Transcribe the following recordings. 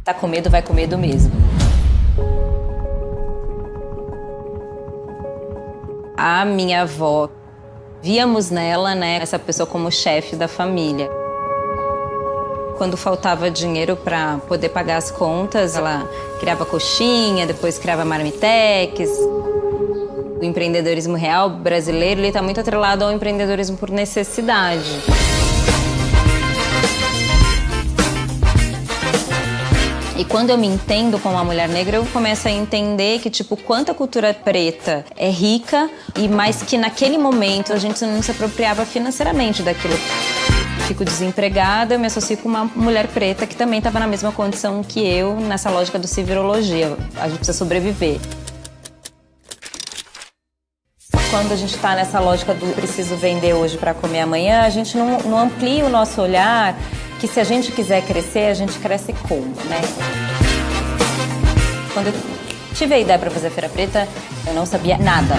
Tá com medo, vai com medo mesmo. A minha avó, víamos nela, né, essa pessoa como chefe da família. Quando faltava dinheiro para poder pagar as contas, ela criava coxinha, depois criava marmitex. O empreendedorismo real brasileiro está muito atrelado ao empreendedorismo por necessidade. E quando eu me entendo como uma mulher negra, eu começo a entender que, tipo, quanto a cultura preta é rica, e mais que naquele momento a gente não se apropriava financeiramente daquilo. Fico desempregada, eu me associo com uma mulher preta que também estava na mesma condição que eu, nessa lógica do civirologia. A gente precisa sobreviver. Quando a gente está nessa lógica do preciso vender hoje para comer amanhã, a gente não amplia o nosso olhar, que se a gente quiser crescer, a gente cresce como, né? Quando eu tive a ideia para fazer a Feira Preta, eu não sabia nada.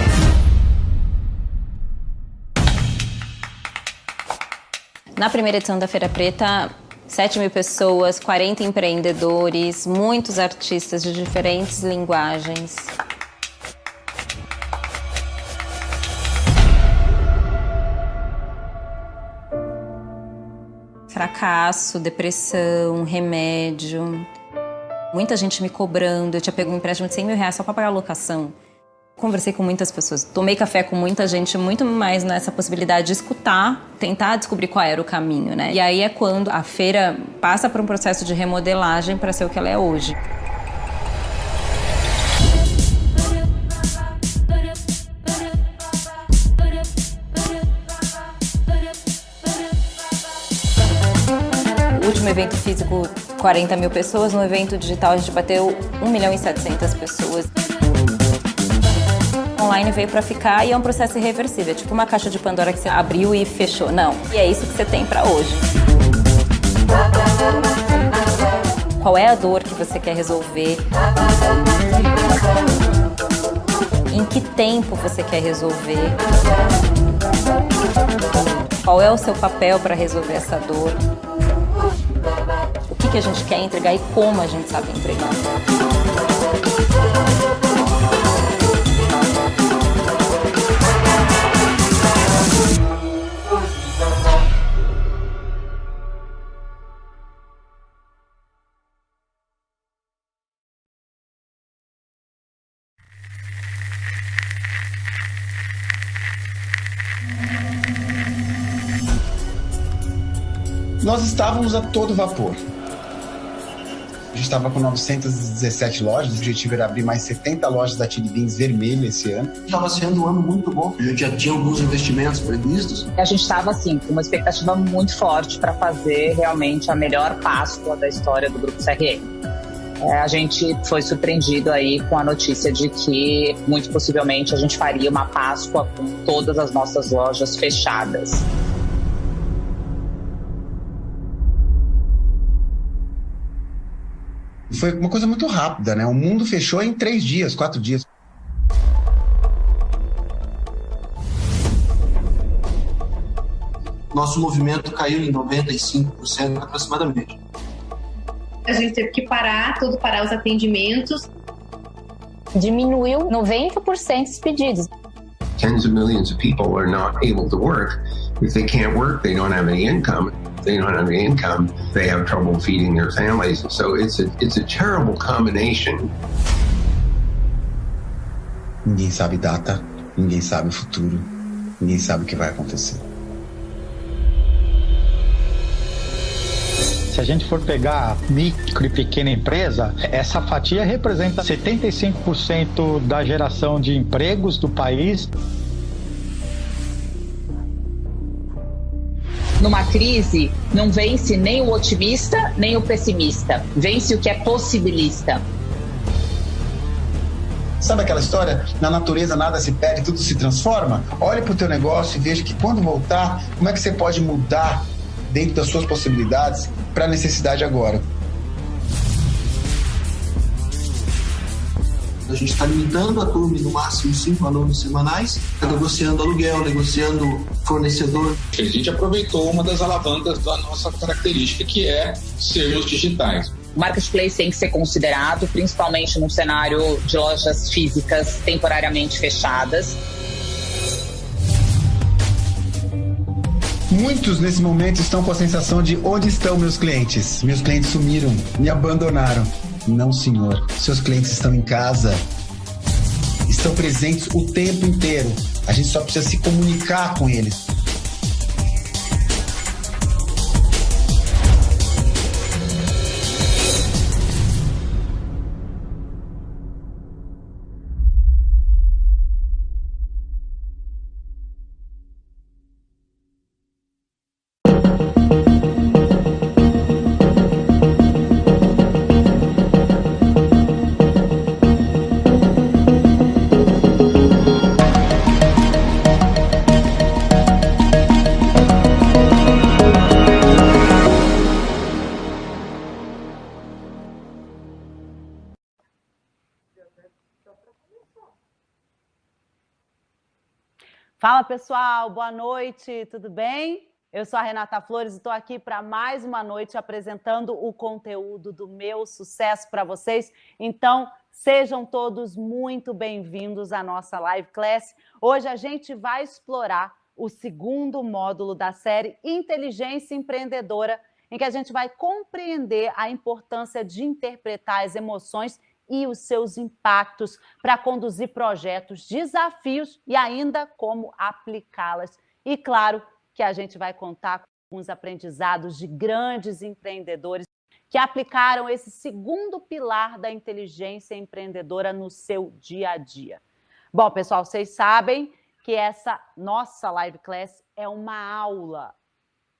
Na primeira edição da Feira Preta, 7.000 pessoas, 40 empreendedores, muitos artistas de diferentes linguagens. Fracasso, depressão, remédio. Muita gente me cobrando. Eu tinha pego um empréstimo de 100 mil reais só para pagar a locação. Conversei com muitas pessoas. Tomei café com muita gente, muito mais nessa possibilidade de escutar, tentar descobrir qual era o caminho, né? E aí é quando a feira passa por um processo de remodelagem para ser o que ela é hoje. No último evento físico, 40 mil pessoas. No evento digital, a gente bateu 1.700.000 pessoas. Online veio para ficar e é um processo irreversível. É tipo uma caixa de Pandora que você abriu e fechou. Não. E é isso que você tem para hoje. Qual é a dor que você quer resolver? Em que tempo você quer resolver? Qual é o seu papel para resolver essa dor? O que a gente quer entregar e como a gente sabe entregar. Nós estávamos a todo vapor. A gente estava com 917 lojas, o objetivo era abrir mais 70 lojas da Chili Beans vermelha esse ano. Estava sendo um ano muito bom, a gente já tinha alguns investimentos previstos. A gente estava assim, com uma expectativa muito forte para fazer realmente a melhor Páscoa da história do Grupo CRM. A gente foi surpreendido aí com a notícia de que, muito possivelmente, a gente faria uma Páscoa com todas as nossas lojas fechadas. Foi uma coisa muito rápida, né? O mundo fechou em 3 dias, 4 dias. Nosso movimento caiu em 95% aproximadamente. A gente teve que parar os atendimentos. Diminuiu 90% os pedidos. Tens of millions of people are not able to work. If they can't work, they don't have any income. If they don't have any income, they have trouble feeding their families. So it's a terrible combination. Ninguém sabe data, ninguém sabe o futuro, ninguém sabe o que vai acontecer. Se a gente for pegar micro e pequena empresa, essa fatia representa 75% da geração de empregos do país. Numa crise, não vence nem o otimista, nem o pessimista. Vence o que é possibilista. Sabe aquela história? Na natureza nada se perde, tudo se transforma? Olhe para o teu negócio e veja que quando voltar, como é que você pode mudar dentro das suas possibilidades para a necessidade agora. A gente está limitando a turma no máximo 5 alunos semanais, negociando aluguel, negociando fornecedor. A gente aproveitou uma das alavancas da nossa característica, que é sermos digitais. O marketplace tem que ser considerado, principalmente num cenário de lojas físicas temporariamente fechadas. Muitos nesse momento estão com a sensação de onde estão meus clientes? Meus clientes sumiram, me abandonaram. Não, senhor. Seus clientes estão em casa. Estão presentes o tempo inteiro. A gente só precisa se comunicar com eles. Fala pessoal, boa noite, tudo bem? Eu sou a Renata Flores e estou aqui para mais uma noite apresentando o conteúdo do meu sucesso para vocês. Então, sejam todos muito bem-vindos à nossa live class. Hoje a gente vai explorar o segundo módulo da série Inteligência Empreendedora, em que a gente vai compreender a importância de interpretar as emoções e os seus impactos para conduzir projetos, desafios e ainda como aplicá-las. E claro que a gente vai contar com os aprendizados de grandes empreendedores que aplicaram esse segundo pilar da inteligência empreendedora no seu dia a dia. Bom, pessoal, vocês sabem que essa nossa live class é uma aula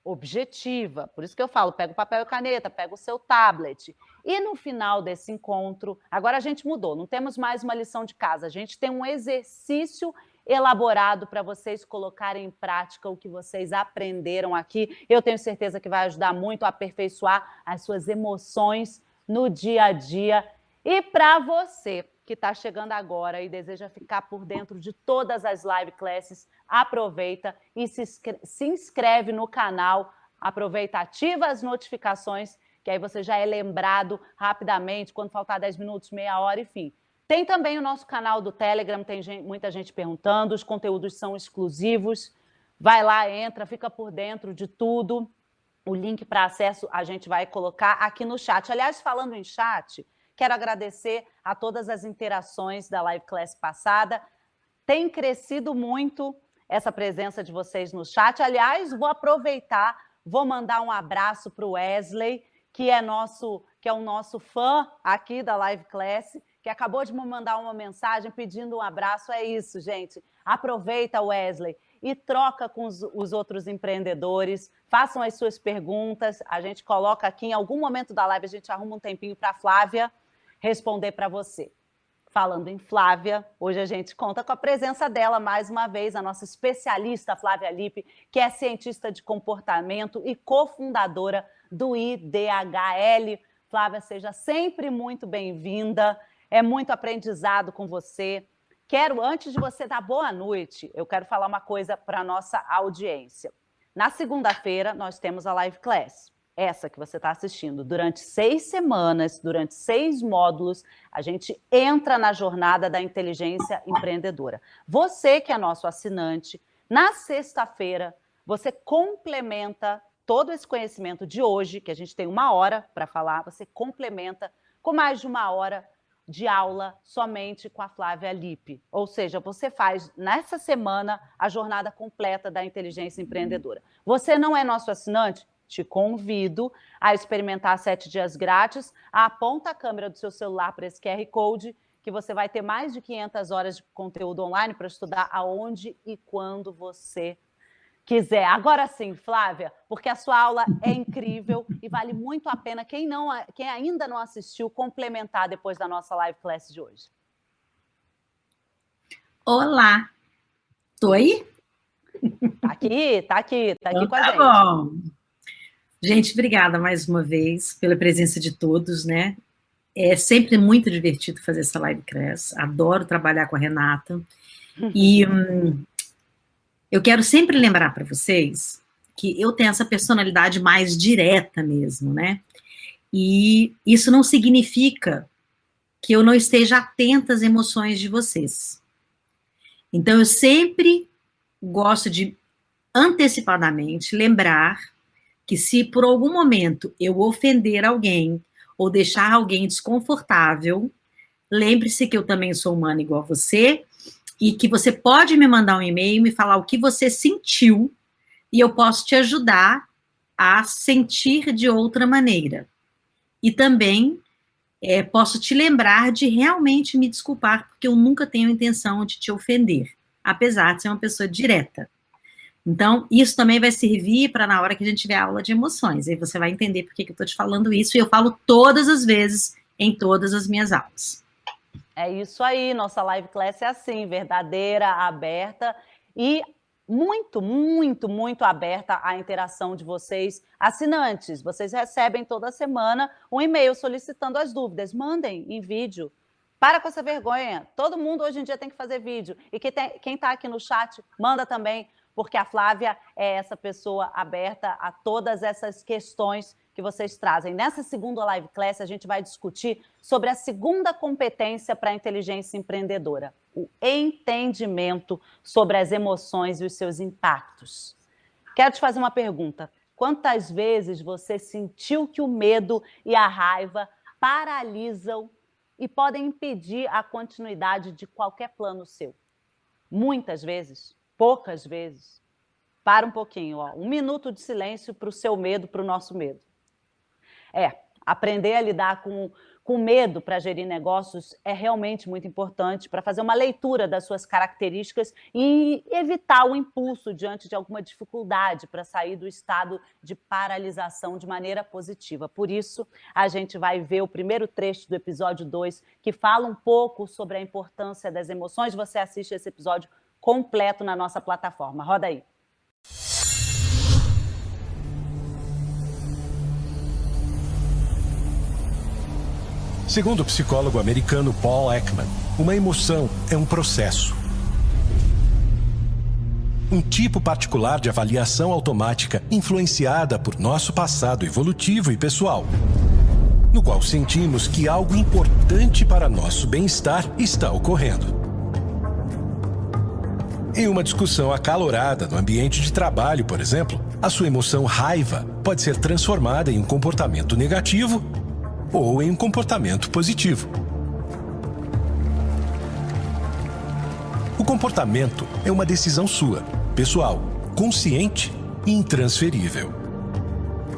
objetiva, por isso que eu falo, pega o papel e caneta, pega o seu tablet. E no final desse encontro, agora a gente mudou, não temos mais uma lição de casa, a gente tem um exercício elaborado para vocês colocarem em prática o que vocês aprenderam aqui. Eu tenho certeza que vai ajudar muito a aperfeiçoar as suas emoções no dia a dia. E para você que está chegando agora e deseja ficar por dentro de todas as live classes, aproveita e se inscreve no canal, aproveita, ativa as notificações, que aí você já é lembrado rapidamente, quando faltar 10 minutos, meia hora, enfim. Tem também o nosso canal do Telegram, tem muita gente perguntando, os conteúdos são exclusivos. Vai lá, entra, fica por dentro de tudo. O link para acesso a gente vai colocar aqui no chat. Aliás, falando em chat, quero agradecer a todas as interações da live class passada. Tem crescido muito essa presença de vocês no chat. Aliás, vou aproveitar, vou mandar um abraço para o Wesley, que é o nosso fã aqui da live class, que acabou de me mandar uma mensagem pedindo um abraço. É isso, gente. Aproveita, Wesley, e troca com os outros empreendedores. Façam as suas perguntas. A gente coloca aqui, em algum momento da live, a gente arruma um tempinho para a Flávia responder para você. Falando em Flávia, hoje a gente conta com a presença dela mais uma vez, a nossa especialista Flávia Lippe, que é cientista de comportamento e cofundadora do IDHL. Flávia, seja sempre muito bem-vinda, é muito aprendizado com você. Antes de você dar boa noite, eu quero falar uma coisa para a nossa audiência. Na segunda-feira, nós temos a live class. Essa que você está assistindo, durante 6 semanas, durante 6 módulos, a gente entra na jornada da inteligência empreendedora. Você que é nosso assinante, na sexta-feira, você complementa todo esse conhecimento de hoje, que a gente tem 1 hora para falar, você complementa com mais de 1 hora de aula somente com a Flávia Lippe. Ou seja, você faz nessa semana a jornada completa da inteligência empreendedora. Você não é nosso assinante? Te convido a experimentar 7 dias grátis. Aponta a câmera do seu celular para esse QR Code, que você vai ter mais de 500 horas de conteúdo online para estudar aonde e quando você quiser. Agora sim, Flávia, porque a sua aula é incrível e vale muito a pena quem ainda não assistiu complementar depois da nossa live class de hoje. Olá, tô aí? Tá aqui então, com a gente. Bom. Gente, obrigada mais uma vez pela presença de todos, né? É sempre muito divertido fazer essa live class, adoro trabalhar com a Renata. E eu quero sempre lembrar para vocês que eu tenho essa personalidade mais direta mesmo, né? E isso não significa que eu não esteja atenta às emoções de vocês. Então, eu sempre gosto de, antecipadamente, lembrar que se por algum momento eu ofender alguém ou deixar alguém desconfortável, lembre-se que eu também sou humana igual a você e que você pode me mandar um e-mail e me falar o que você sentiu e eu posso te ajudar a sentir de outra maneira. E também posso te lembrar de realmente me desculpar, porque eu nunca tenho intenção de te ofender, apesar de ser uma pessoa direta. Então, isso também vai servir para na hora que a gente tiver aula de emoções. Aí você vai entender por que eu estou te falando isso, e eu falo todas as vezes em todas as minhas aulas. É isso aí, nossa live class é assim, verdadeira, aberta e muito, muito, muito aberta à interação de vocês, assinantes. Vocês recebem toda semana um e-mail solicitando as dúvidas. Mandem em vídeo. Para com essa vergonha. Todo mundo hoje em dia tem que fazer vídeo. E quem está aqui no chat, manda também, porque a Flávia é essa pessoa aberta a todas essas questões que vocês trazem. Nessa segunda live class, a gente vai discutir sobre a segunda competência para a inteligência empreendedora, o entendimento sobre as emoções e os seus impactos. Quero te fazer uma pergunta. Quantas vezes você sentiu que o medo e a raiva paralisam e podem impedir a continuidade de qualquer plano seu? Muitas vezes? Poucas vezes? Para um pouquinho, ó. 1 minuto de silêncio para o seu medo, para o nosso medo. Aprender a lidar com medo para gerir negócios é realmente muito importante para fazer uma leitura das suas características e evitar o impulso diante de alguma dificuldade para sair do estado de paralisação de maneira positiva. Por isso, a gente vai ver o primeiro trecho do episódio 2, que fala um pouco sobre a importância das emoções. Você assiste esse episódio completo na nossa plataforma. Roda aí. Segundo o psicólogo americano Paul Ekman, uma emoção é um processo. Um tipo particular de avaliação automática influenciada por nosso passado evolutivo e pessoal, no qual sentimos que algo importante para nosso bem-estar está ocorrendo. Em uma discussão acalorada no ambiente de trabalho, por exemplo, a sua emoção raiva pode ser transformada em um comportamento negativo ou em um comportamento positivo. O comportamento é uma decisão sua, pessoal, consciente e intransferível.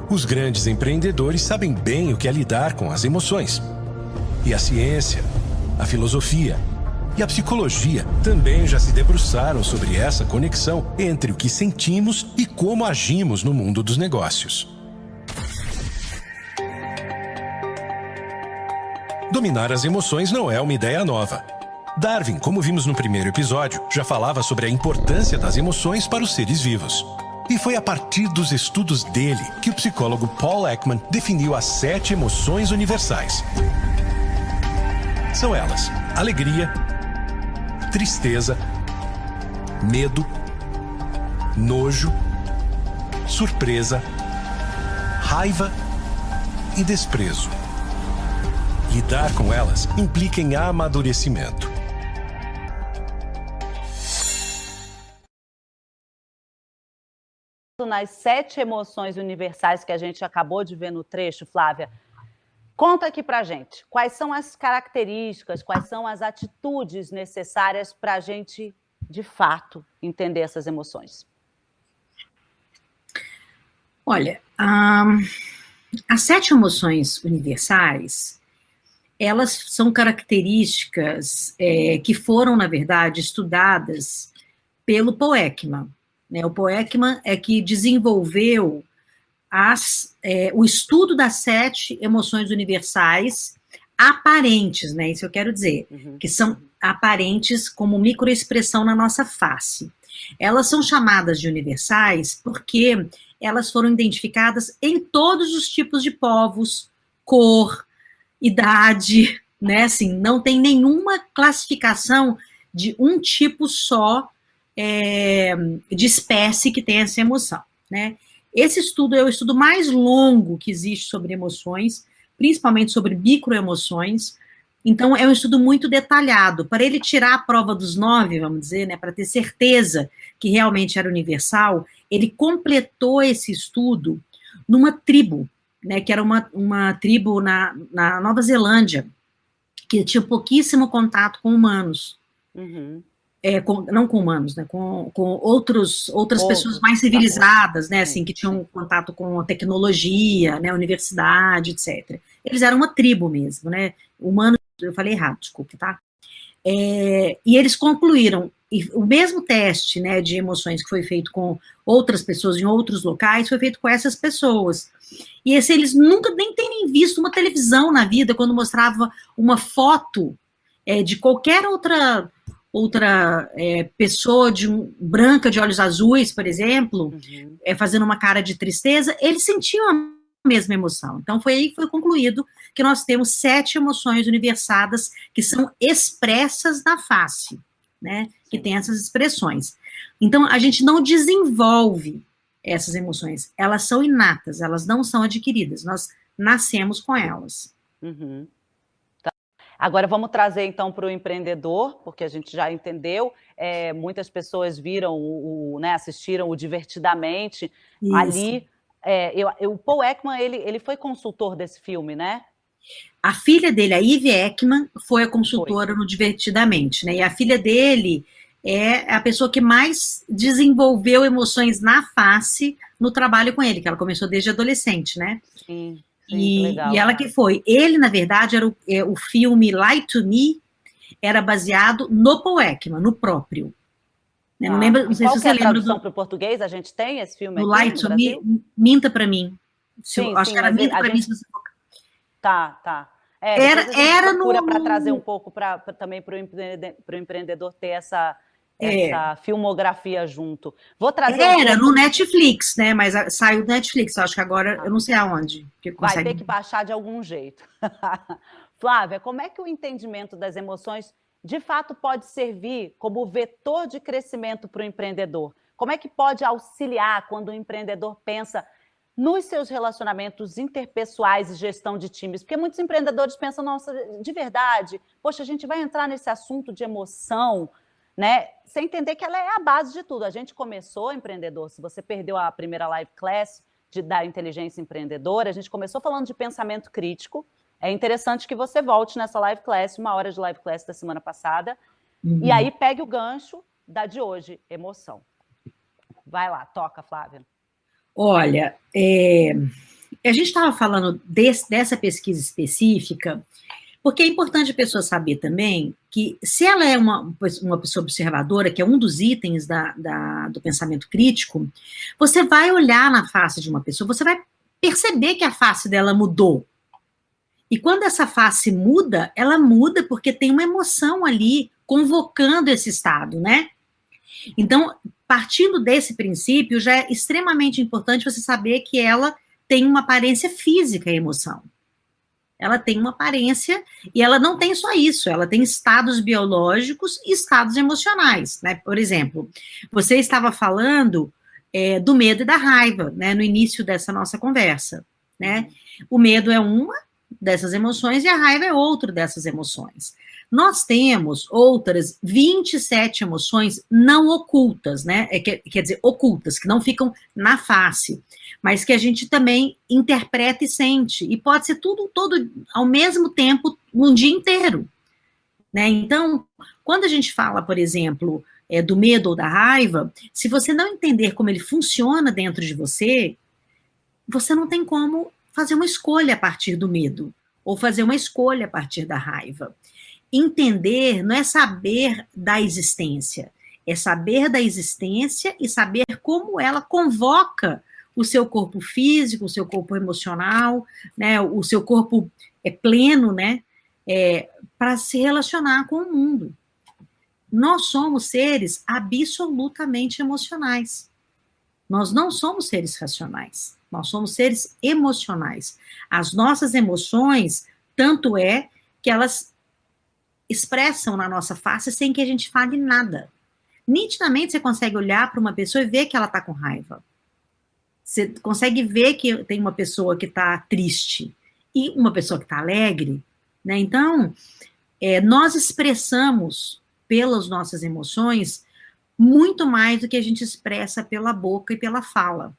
Os grandes empreendedores sabem bem o que é lidar com as emoções. E a ciência, a filosofia e a psicologia também já se debruçaram sobre essa conexão entre o que sentimos e como agimos no mundo dos negócios. Dominar as emoções não é uma ideia nova. Darwin, como vimos no primeiro episódio, já falava sobre a importância das emoções para os seres vivos. E foi a partir dos estudos dele que o psicólogo Paul Ekman definiu as 7 emoções universais. São elas: alegria, tristeza, medo, nojo, surpresa, raiva e desprezo. Lidar com elas implica em amadurecimento. Nas 7 emoções universais que a gente acabou de ver no trecho, Flávia, conta aqui pra gente. Quais são as características, quais são as atitudes necessárias para a gente, de fato, entender essas emoções? Olha, as 7 emoções universais, elas são características que foram, na verdade, estudadas pelo Paul Ekman. Né? O Paul Ekman é que desenvolveu o estudo das 7 emoções universais aparentes, né? Isso eu quero dizer, que são aparentes como microexpressão na nossa face. Elas são chamadas de universais porque elas foram identificadas em todos os tipos de povos, cor, idade, né? Assim, não tem nenhuma classificação de um tipo só de espécie que tem essa emoção, né? Esse estudo é o estudo mais longo que existe sobre emoções, principalmente sobre microemoções. Então, é um estudo muito detalhado. Para ele tirar a prova dos 9, vamos dizer, né, para ter certeza que realmente era universal, ele completou esse estudo numa tribo, né, que era uma tribo na Nova Zelândia, que tinha pouquíssimo contato com humanos. Uhum. Não com humanos, né, com outras pessoas mais civilizadas, né, assim, que tinham contato com tecnologia, né, universidade, etc. Eles eram uma tribo mesmo, né, humanos, eu falei errado, desculpa, tá? E eles concluíram, o mesmo teste, né, de emoções que foi feito com outras pessoas em outros locais, foi feito com essas pessoas. E eles nunca nem terem visto uma televisão na vida, quando mostrava uma foto de qualquer outra pessoa branca de olhos azuis, por exemplo, fazendo uma cara de tristeza, eles sentiam a mesma emoção. Então, foi aí que foi concluído que nós temos 7 emoções universadas que são expressas na face, né? Que tem essas expressões. Então, a gente não desenvolve essas emoções, elas são inatas, elas não são adquiridas, nós nascemos com elas. Uhum. Tá. Agora vamos trazer então para o empreendedor, porque a gente já entendeu, muitas pessoas viram, né, assistiram o Divertidamente. Isso. Ali, o Paul Ekman, ele foi consultor desse filme, né? A filha dele, a Ivy Ekman, foi a consultora no Divertidamente, né? E a filha dele é a pessoa que mais desenvolveu emoções na face no trabalho com ele, que ela começou desde adolescente, né? Sim, legal. E ela que foi. Ele, na verdade, era o filme Lie to Me, era baseado no Paul Ekman, no próprio. Não lembro, não sei se você lembra. Qual é a tradução para o português? A gente tem esse filme no aqui Lie to Me, Minta para mim. Acho que era Minta para mim. Tá. Era procura para trazer um pouco também para o empreendedor ter essa filmografia junto. Vou trazer Era no Netflix, né? Mas saiu do Netflix, acho que agora eu não sei aonde. Vai ter que baixar de algum jeito. Flávia, como é que o entendimento das emoções de fato pode servir como vetor de crescimento para o empreendedor? Como é que pode auxiliar quando o empreendedor pensa nos seus relacionamentos interpessoais e gestão de times? Porque muitos empreendedores pensam, nossa, de verdade, poxa, a gente vai entrar nesse assunto de emoção, né? Sem entender que ela é a base de tudo. A gente começou, empreendedor, se você perdeu a primeira live class da inteligência empreendedora, a gente começou falando de pensamento crítico. É interessante que você volte nessa live class, 1 hora de live class da semana passada, e aí pegue o gancho da de hoje, emoção. Vai lá, toca, Flávia. Olha, a gente estava falando dessa pesquisa específica, porque é importante a pessoa saber também que, se ela é uma pessoa observadora, que é um dos itens do pensamento crítico, você vai olhar na face de uma pessoa, você vai perceber que a face dela mudou. E quando essa face muda, ela muda porque tem uma emoção ali convocando esse estado, né? Então, partindo desse princípio, já é extremamente importante você saber que ela tem uma aparência física, a emoção. Ela tem uma aparência, e ela não tem só isso, ela tem estados biológicos e estados emocionais, né? Por exemplo, você estava falando do medo e da raiva, né, no início dessa nossa conversa, né? O medo é uma dessas emoções e a raiva é outra dessas emoções. Nós temos outras 27 emoções não ocultas, né? Quer dizer, ocultas, que não ficam na face, mas que a gente também interpreta e sente. E pode ser todo ao mesmo tempo, um dia inteiro, né? Então, quando a gente fala, por exemplo, do medo ou da raiva, se você não entender como ele funciona dentro de você, você não tem como fazer uma escolha a partir do medo, ou fazer uma escolha a partir da raiva. Entender não é saber da existência, é saber da existência e saber como ela convoca o seu corpo físico, o seu corpo emocional, né, o seu corpo pleno, né, para se relacionar com o mundo. Nós somos seres absolutamente emocionais. Nós não somos seres racionais. Nós somos seres emocionais. As nossas emoções, tanto é que elas expressam na nossa face sem que a gente fale nada. Nitidamente você consegue olhar para uma pessoa e ver que ela está com raiva. Você consegue ver que tem uma pessoa que está triste. e uma pessoa que está alegre, né? Então, nós expressamos pelas nossas emoções muito mais do que a gente expressa pela boca e pela fala.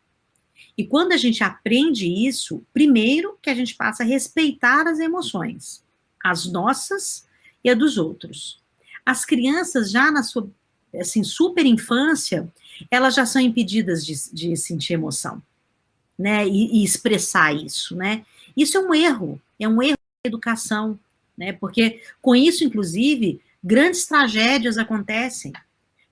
E quando a gente aprende isso, primeiro que a gente passa a respeitar as emoções, as nossas e a dos outros. As crianças já na sua assim, super infância, elas já são impedidas de sentir emoção, né, e expressar isso, né. Isso é um erro da educação, né, porque com isso, inclusive, grandes tragédias acontecem,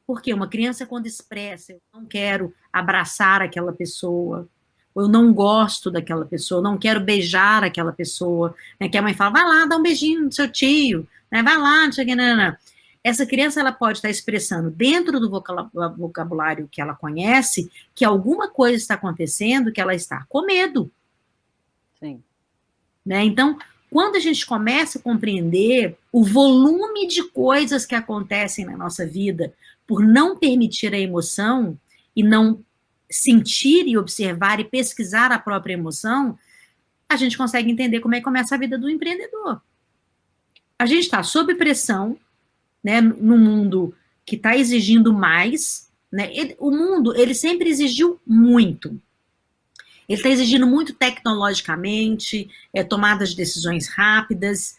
porque uma criança quando expressa, eu não quero abraçar aquela pessoa, ou eu não gosto daquela pessoa, não quero beijar aquela pessoa, né, que a mãe fala, vai lá, dá um beijinho no seu tio, né, vai lá, não sei o que, não. Essa criança, ela pode estar expressando dentro do vocabulário que ela conhece, que alguma coisa está acontecendo, que ela está com medo. Sim. Né? Então, quando a gente começa a compreender o volume de coisas que acontecem na nossa vida, por não permitir a emoção, e não sentir e observar e pesquisar a própria emoção, a gente consegue entender como é que começa a vida do empreendedor. A gente está sob pressão, né, no mundo que está exigindo mais, né, o mundo, ele sempre exigiu muito. Ele está exigindo muito tecnologicamente, tomadas de decisões rápidas,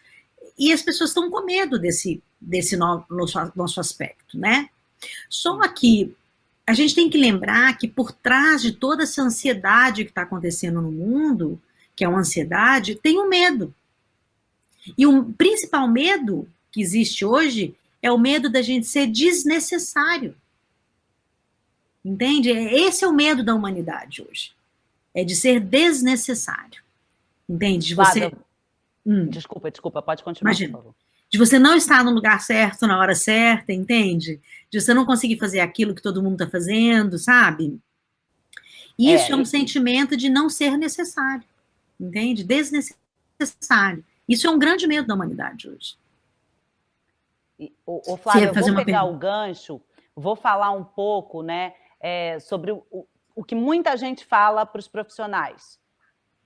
e as pessoas estão com medo desse nosso aspecto, né? Só que a gente tem que lembrar que por trás de toda essa ansiedade que está acontecendo no mundo, que é uma ansiedade, tem um medo. E o principal medo que existe hoje é o medo da gente ser desnecessário. Entende? Esse é o medo da humanidade hoje. É de ser desnecessário. Entende? De você... Desculpa, pode continuar, Imagina. por favor. De você não estar no lugar certo, na hora certa, entende? De você não conseguir fazer aquilo que todo mundo está fazendo, sabe? Isso é um sentimento de não ser necessário. Entende? Desnecessário. Isso é um grande medo da humanidade hoje. Flávia, eu vou pegar o gancho, vou falar um pouco, né, sobre o que muita gente fala para os profissionais.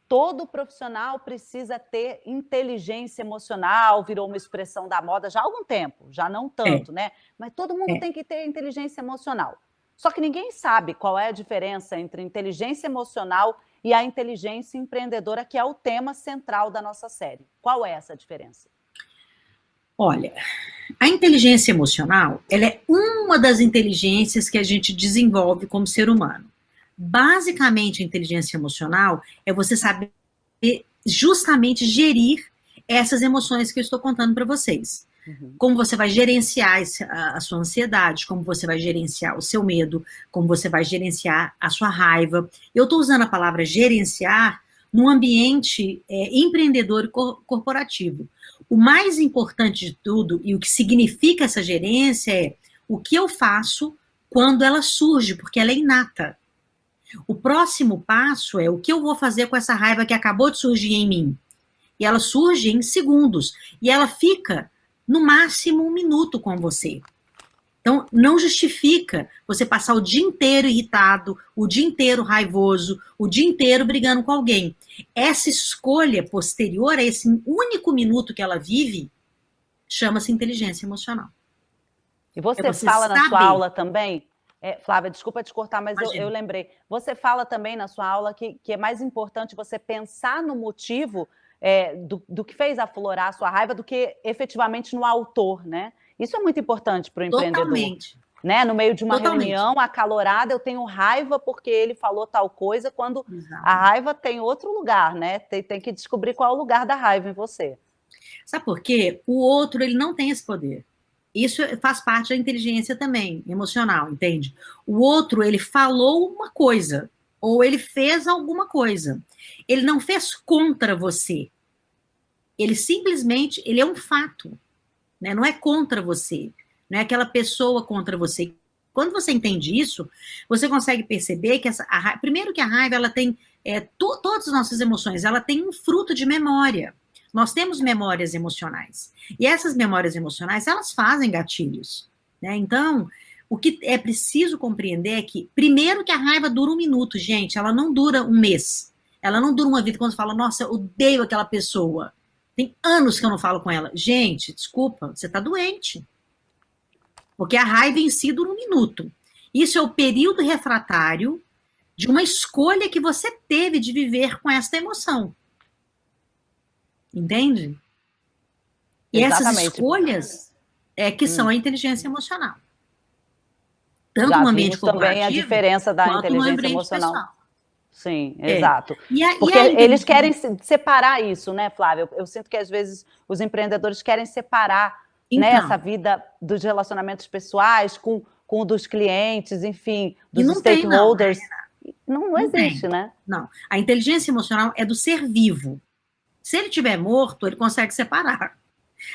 Todo profissional precisa ter inteligência emocional, virou uma expressão da moda já há algum tempo, já não tanto, né? Mas todo mundo tem que ter inteligência emocional. Só que ninguém sabe qual é a diferença entre inteligência emocional e a inteligência empreendedora, que é o tema central da nossa série. Qual é essa diferença? Olha, a inteligência emocional, ela é uma das inteligências que a gente desenvolve como ser humano. Basicamente, a inteligência emocional é você saber justamente gerir essas emoções que eu estou contando para vocês. Como você vai gerenciar a sua ansiedade, como você vai gerenciar o seu medo, como você vai gerenciar a sua raiva. Eu estou usando a palavra gerenciar num ambiente empreendedor e corporativo. O mais importante de tudo, e o que significa essa gerência, é o que eu faço quando ela surge, porque ela é inata. O próximo passo é o que eu vou fazer com essa raiva que acabou de surgir em mim. E ela surge em segundos. E ela fica, no máximo, 1 minuto com você. Então, não justifica você passar o dia inteiro irritado, o dia inteiro raivoso, o dia inteiro brigando com alguém. Essa escolha posterior a esse único minuto que ela vive, chama-se inteligência emocional. E você fala na sua aula também, Flávia, desculpa te cortar, mas eu lembrei. Você fala também na sua aula que é mais importante você pensar no motivo do que fez aflorar a sua raiva do que efetivamente no autor, né? Isso é muito importante para o empreendedor. Totalmente. Né? No meio de uma reunião acalorada, eu tenho raiva porque ele falou tal coisa, quando a raiva tem outro lugar, né? Tem que descobrir qual é o lugar da raiva em você. Sabe por quê? O outro, ele não tem esse poder. Isso faz parte da inteligência também, emocional, entende? O outro, ele falou uma coisa, ou ele fez alguma coisa. Ele não fez contra você. Ele simplesmente, ele é um fato. Né? Não é contra você, não é aquela pessoa contra você. Quando você entende isso, você consegue perceber que primeiro que a raiva, ela tem, todas as nossas emoções, ela tem um fruto de memória. Nós temos memórias emocionais. E essas memórias emocionais, elas fazem gatilhos. Né? Então, o que é preciso compreender é que, primeiro que a raiva dura 1 minuto, gente, ela não dura 1 mês. Ela não dura uma vida quando fala, nossa, eu odeio aquela pessoa. Tem anos que eu não falo com ela. Gente, desculpa, você está doente. Porque a raiva em si dura um minuto. Isso é o período refratário de uma escolha que você teve de viver com essa emoção. Entende? E Exatamente. essas escolhas que são a inteligência emocional. Tanto Já no ambiente vimos também a diferença da inteligência emocional. Pessoal. Sim, exato. Porque eles querem separar isso, né, Flávia? Eu sinto que às vezes os empreendedores querem separar essa vida dos relacionamentos pessoais com o dos clientes, enfim, dos stakeholders. Não existe, né? Não. A inteligência emocional é do ser vivo. Se ele estiver morto, ele consegue separar.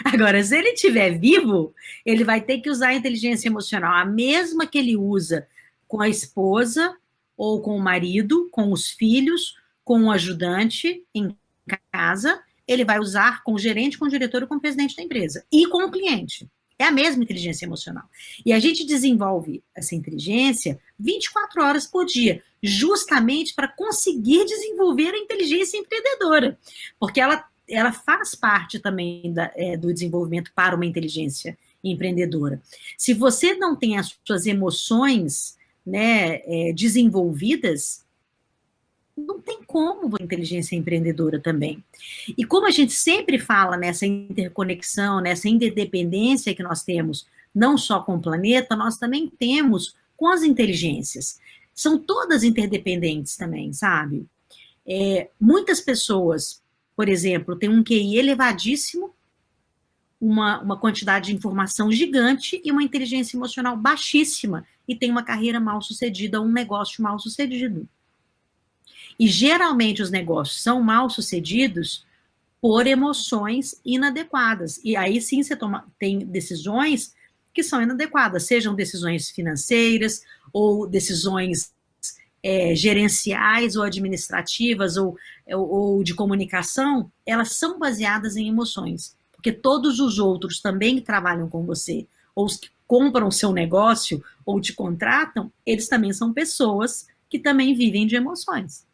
Agora, se ele estiver vivo, ele vai ter que usar a inteligência emocional, a mesma que ele usa com a esposa, ou com o marido, com os filhos, com o ajudante em casa, ele vai usar com o gerente, com o diretor e com o presidente da empresa. E com o cliente. É a mesma inteligência emocional. E a gente desenvolve essa inteligência 24 horas por dia, justamente para conseguir desenvolver a inteligência empreendedora. Porque ela faz parte também do desenvolvimento para uma inteligência empreendedora. Se você não tem as suas emoções desenvolvidas, não tem como a inteligência empreendedora também. E como a gente sempre fala nessa interconexão, nessa interdependência que nós temos, não só com o planeta, nós também temos com as inteligências. São todas interdependentes também, sabe? Muitas pessoas, por exemplo, têm um QI elevadíssimo, uma quantidade de informação gigante e uma inteligência emocional baixíssima, e tem uma carreira mal sucedida, um negócio mal sucedido. E geralmente os negócios são mal sucedidos por emoções inadequadas. E aí sim você tem decisões que são inadequadas, sejam decisões financeiras ou decisões gerenciais ou administrativas ou de comunicação, elas são baseadas em emoções. Porque todos os outros também que trabalham com você, ou os que compram o seu negócio ou te contratam, eles também são pessoas que também vivem de emoções.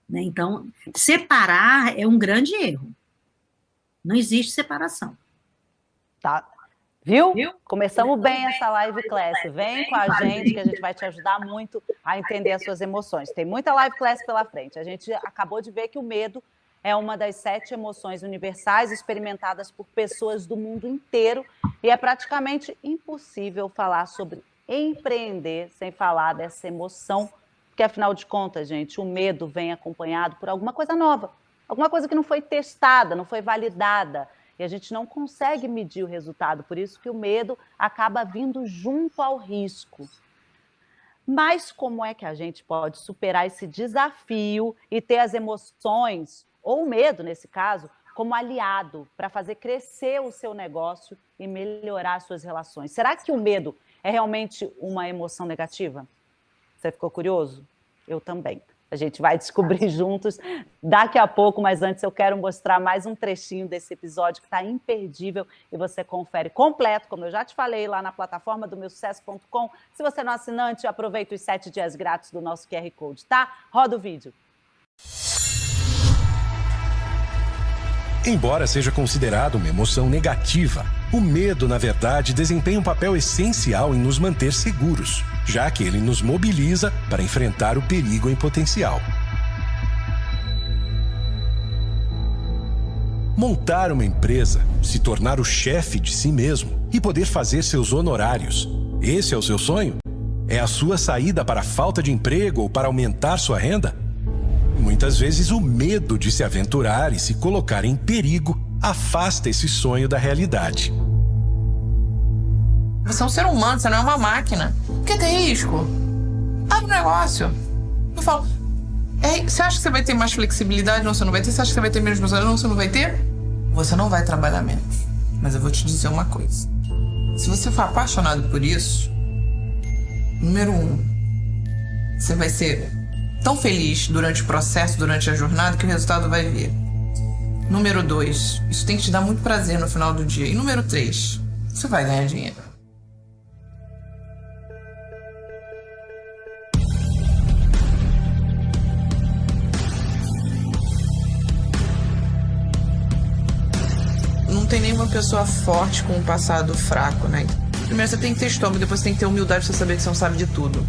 Né? Então, separar é um grande erro. Não existe separação. Tá. Viu? Começamos bem essa live class. Vem com a gente que a gente vai te ajudar muito a entender as suas emoções. Tem muita live class pela frente. A gente acabou de ver que o medo é uma das 7 emoções universais experimentadas por pessoas do mundo inteiro e é praticamente impossível falar sobre empreender sem falar dessa emoção, porque afinal de contas, gente, o medo vem acompanhado por alguma coisa nova, alguma coisa que não foi testada, não foi validada e a gente não consegue medir o resultado, por isso que o medo acaba vindo junto ao risco. Mas como é que a gente pode superar esse desafio e ter as emoções ou o medo, nesse caso, como aliado para fazer crescer o seu negócio e melhorar suas relações? Será que o medo é realmente uma emoção negativa? Você ficou curioso? Eu também. A gente vai descobrir juntos daqui a pouco, mas antes eu quero mostrar mais um trechinho desse episódio que está imperdível e você confere completo, como eu já te falei, lá na plataforma do meusucesso.com. Se você não é assinante, aproveita os 7 dias grátis do nosso QR Code, tá? Roda o vídeo. Embora seja considerado uma emoção negativa, o medo, na verdade, desempenha um papel essencial em nos manter seguros, já que ele nos mobiliza para enfrentar o perigo em potencial. Montar uma empresa, se tornar o chefe de si mesmo e poder fazer seus honorários. Esse é o seu sonho? É a sua saída para a falta de emprego ou para aumentar sua renda? Muitas vezes o medo de se aventurar e se colocar em perigo afasta esse sonho da realidade. Você é um ser humano, você não é uma máquina. Por que tem risco? Abre um negócio. Eu falo, você acha que você vai ter mais flexibilidade? Não, você não vai ter. Você acha que você vai ter menos responsabilidade? Não, você não vai ter. Você não vai trabalhar menos. Mas eu vou te dizer uma coisa. Se você for apaixonado por isso, número 1, você vai ser tão feliz durante o processo, durante a jornada, que o resultado vai vir. Número 2, isso tem que te dar muito prazer no final do dia. E número 3, você vai ganhar dinheiro. tem nenhuma pessoa forte com um passado fraco, né? Primeiro você tem que ter estômago, depois você tem que ter humildade pra você saber que você não sabe de tudo.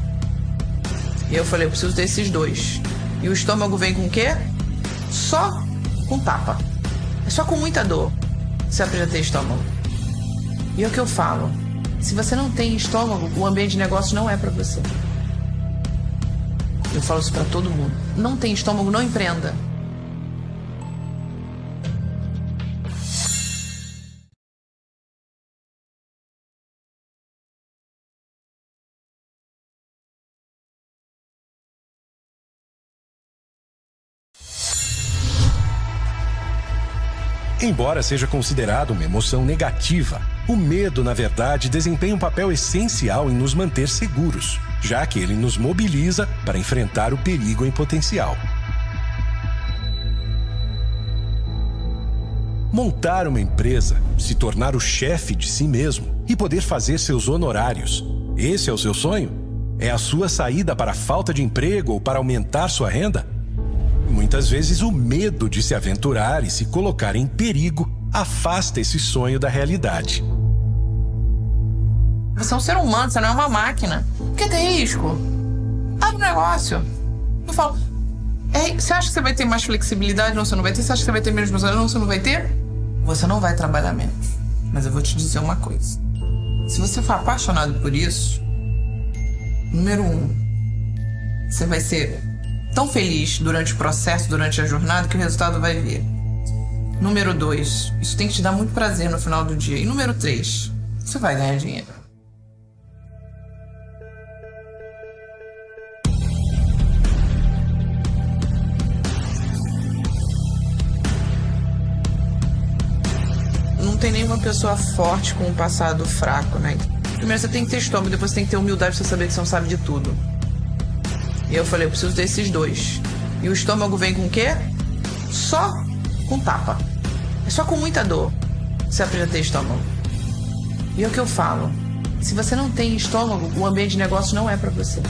E eu falei, eu preciso desses dois. E o estômago vem com o quê? Só com tapa. É só com muita dor que você aprende a ter estômago. E é o que eu falo. Se você não tem estômago, o ambiente de negócio não é pra você. Eu falo isso pra todo mundo. Não tem estômago, não empreenda. Embora seja considerado uma emoção negativa, o medo, na verdade, desempenha um papel essencial em nos manter seguros, já que ele nos mobiliza para enfrentar o perigo em potencial. Montar uma empresa, se tornar o chefe de si mesmo e poder fazer seus honorários. Esse é o seu sonho? É a sua saída para a falta de emprego ou para aumentar sua renda? Muitas vezes o medo de se aventurar e se colocar em perigo afasta esse sonho da realidade. Você é um ser humano, você não é uma máquina. Quer ter risco? Abre um negócio. Eu falo, você acha que você vai ter mais flexibilidade? Não, você não vai ter. Você acha que você vai ter menos funcionários? Não, você não vai ter. Você não vai trabalhar menos. Mas eu vou te dizer uma coisa. Se você for apaixonado por isso, número 1, você vai ser tão feliz durante o processo, durante a jornada, que o resultado vai vir. Número 2, isso tem que te dar muito prazer no final do dia. E número 3, você vai ganhar dinheiro. Não tem nenhuma pessoa forte com um passado fraco, né? Primeiro você tem que ter estômago, depois você tem que ter humildade pra você saber que você não sabe de tudo. E eu falei, eu preciso desses dois. E o estômago vem com o quê? Só com tapa. É só com muita dor que você aprende a ter estômago. E é o que eu falo. Se você não tem estômago, o ambiente de negócio não é pra você.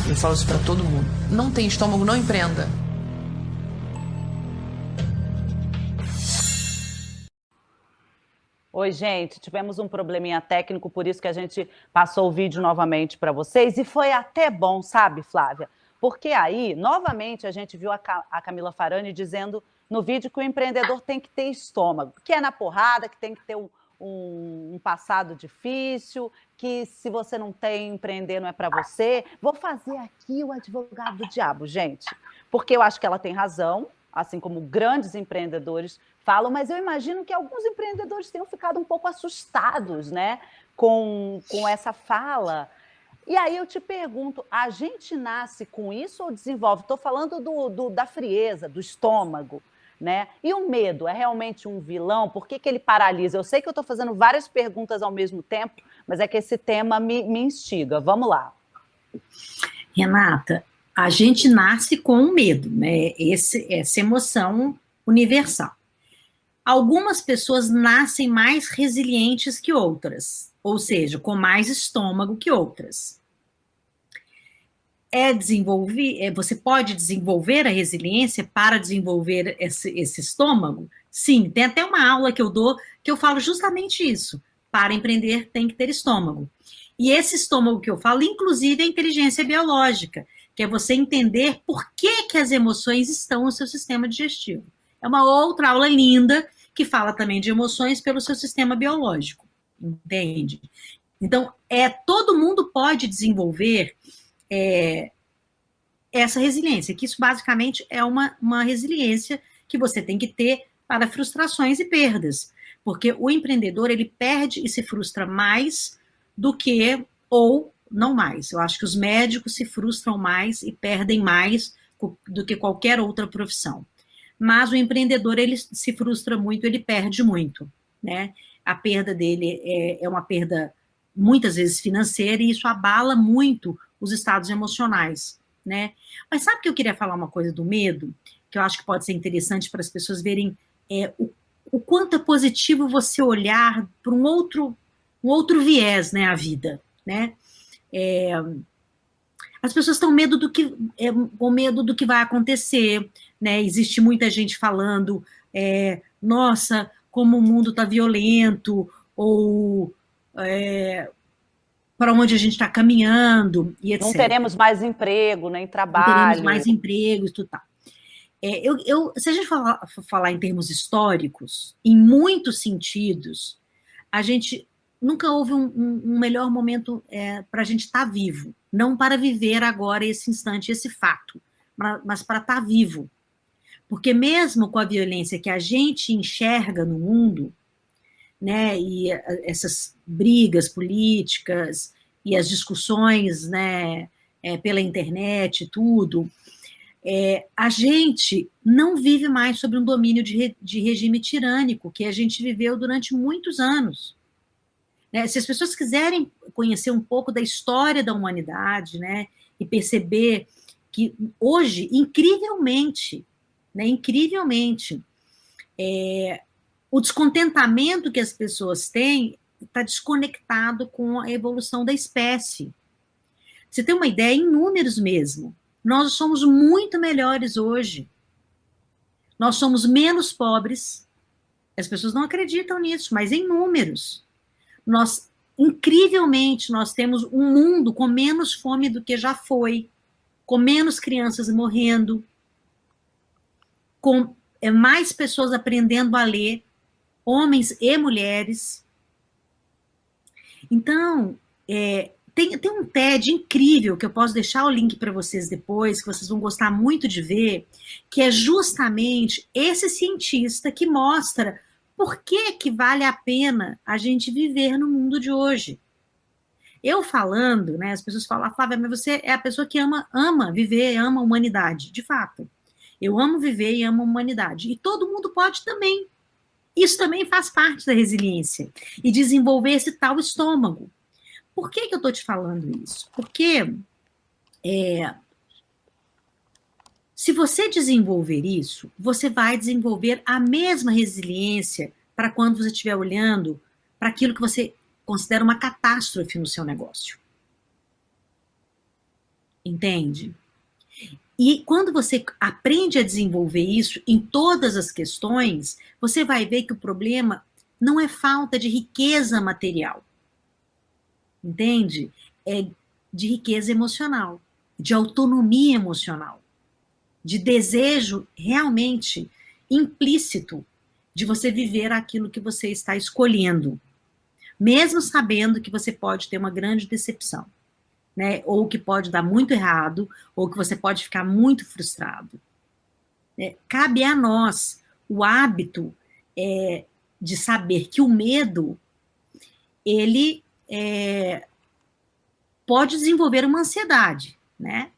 Eu falo isso pra todo mundo. Não tem estômago, não empreenda. Oi, gente, tivemos um probleminha técnico, por isso que a gente passou o vídeo novamente para vocês. E foi até bom, sabe, Flávia? Porque aí, novamente, a gente viu a Camila Farani dizendo no vídeo que o empreendedor tem que ter estômago, que é na porrada, que tem que ter um passado difícil, que se você não tem, empreender não é para você. Vou fazer aqui o advogado do diabo, gente, porque eu acho que ela tem razão, assim como grandes empreendedores falam, mas eu imagino que alguns empreendedores tenham ficado um pouco assustados, né, com essa fala. E aí eu te pergunto, a gente nasce com isso ou desenvolve? Estou falando da frieza, do estômago, né? E o medo é realmente um vilão? Por que ele paralisa? Eu sei que eu estou fazendo várias perguntas ao mesmo tempo, mas é que esse tema me instiga. Vamos lá. Renata, a gente nasce com o medo, né? Essa emoção universal. Algumas pessoas nascem mais resilientes que outras, ou seja, com mais estômago que outras. Você pode desenvolver a resiliência para desenvolver esse estômago? Sim, tem até uma aula que eu dou que eu falo justamente isso. Para empreender tem que ter estômago. E esse estômago que eu falo, inclusive, é a inteligência biológica, que é você entender por que as emoções estão no seu sistema digestivo. É uma outra aula linda que fala também de emoções pelo seu sistema biológico, entende? Então, todo mundo pode desenvolver essa resiliência, que isso basicamente é uma resiliência que você tem que ter para frustrações e perdas, porque o empreendedor, ele perde e se frustra mais do que, ou não mais. Eu acho que os médicos se frustram mais e perdem mais do que qualquer outra profissão. Mas o empreendedor, ele se frustra muito, ele perde muito, né? A perda dele é uma perda, muitas vezes, financeira, e isso abala muito os estados emocionais, né? Mas sabe que eu queria falar uma coisa do medo, que eu acho que pode ser interessante para as pessoas verem o quanto é positivo você olhar para um outro viés, né, a vida, né? As pessoas estão com medo do que vai acontecer, né? Existe muita gente falando nossa, como o mundo está violento, ou para onde a gente está caminhando, e etc. Não teremos mais emprego, nem trabalho. Não teremos mais empregos, tudo tal. Se a gente falar em termos históricos, em muitos sentidos, a gente nunca houve um melhor momento para a gente estar vivo. Não para viver agora esse instante, esse fato, mas para estar vivo. Porque mesmo com a violência que a gente enxerga no mundo, né, e essas brigas políticas e as discussões, né, pela internet e tudo, a gente não vive mais sob um domínio de regime tirânico que a gente viveu durante muitos anos. Né? Se as pessoas quiserem conhecer um pouco da história da humanidade, né, e perceber que hoje, incrivelmente, o descontentamento que as pessoas têm está desconectado com a evolução da espécie. Você tem uma ideia, em números mesmo, nós somos muito melhores hoje. Nós somos menos pobres. As pessoas não acreditam nisso, mas em números. Incrivelmente, nós temos um mundo com menos fome do que já foi, com menos crianças morrendo, com mais pessoas aprendendo a ler, homens e mulheres. Então, tem um TED incrível, que eu posso deixar o link para vocês depois, que vocês vão gostar muito de ver, que é justamente esse cientista que mostra por que vale a pena a gente viver no mundo de hoje. Eu falando, né, as pessoas falam, Flávia, mas você é a pessoa que ama viver, ama a humanidade. De fato, eu amo viver e amo a humanidade. E todo mundo pode também. Isso também faz parte da resiliência. E desenvolver esse tal estômago. Por que eu estou te falando isso? Porque se você desenvolver isso, você vai desenvolver a mesma resiliência para quando você estiver olhando para aquilo que você considera uma catástrofe no seu negócio. Entende? E quando você aprende a desenvolver isso em todas as questões, você vai ver que o problema não é falta de riqueza material. Entende? É de riqueza emocional, de autonomia emocional, de desejo realmente implícito de você viver aquilo que você está escolhendo, mesmo sabendo que você pode ter uma grande decepção, né? Ou que pode dar muito errado, ou que você pode ficar muito frustrado. Cabe a nós o hábito de saber que o medo, ele pode desenvolver uma ansiedade, né?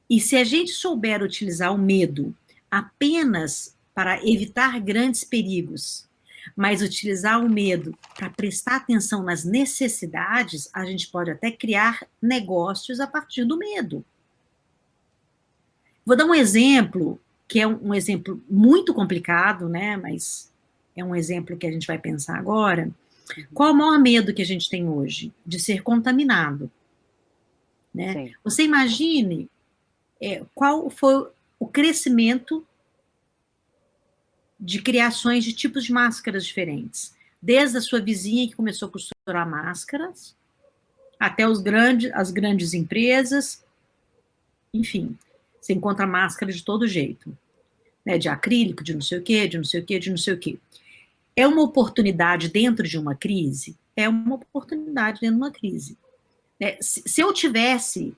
E se a gente souber utilizar o medo apenas para evitar grandes perigos, mas utilizar o medo para prestar atenção nas necessidades, a gente pode até criar negócios a partir do medo. Vou dar um exemplo, que é um exemplo muito complicado, né? Mas é um exemplo que a gente vai pensar agora. Qual o maior medo que a gente tem hoje? De ser contaminado. Né? Você imagine qual foi o crescimento de criações de tipos de máscaras diferentes. Desde a sua vizinha que começou a costurar máscaras, até as grandes empresas, enfim, você encontra máscara de todo jeito. Né? De acrílico, de não sei o quê, de não sei o quê, de não sei o quê. É uma oportunidade dentro de uma crise? É uma oportunidade dentro de uma crise. Se eu tivesse,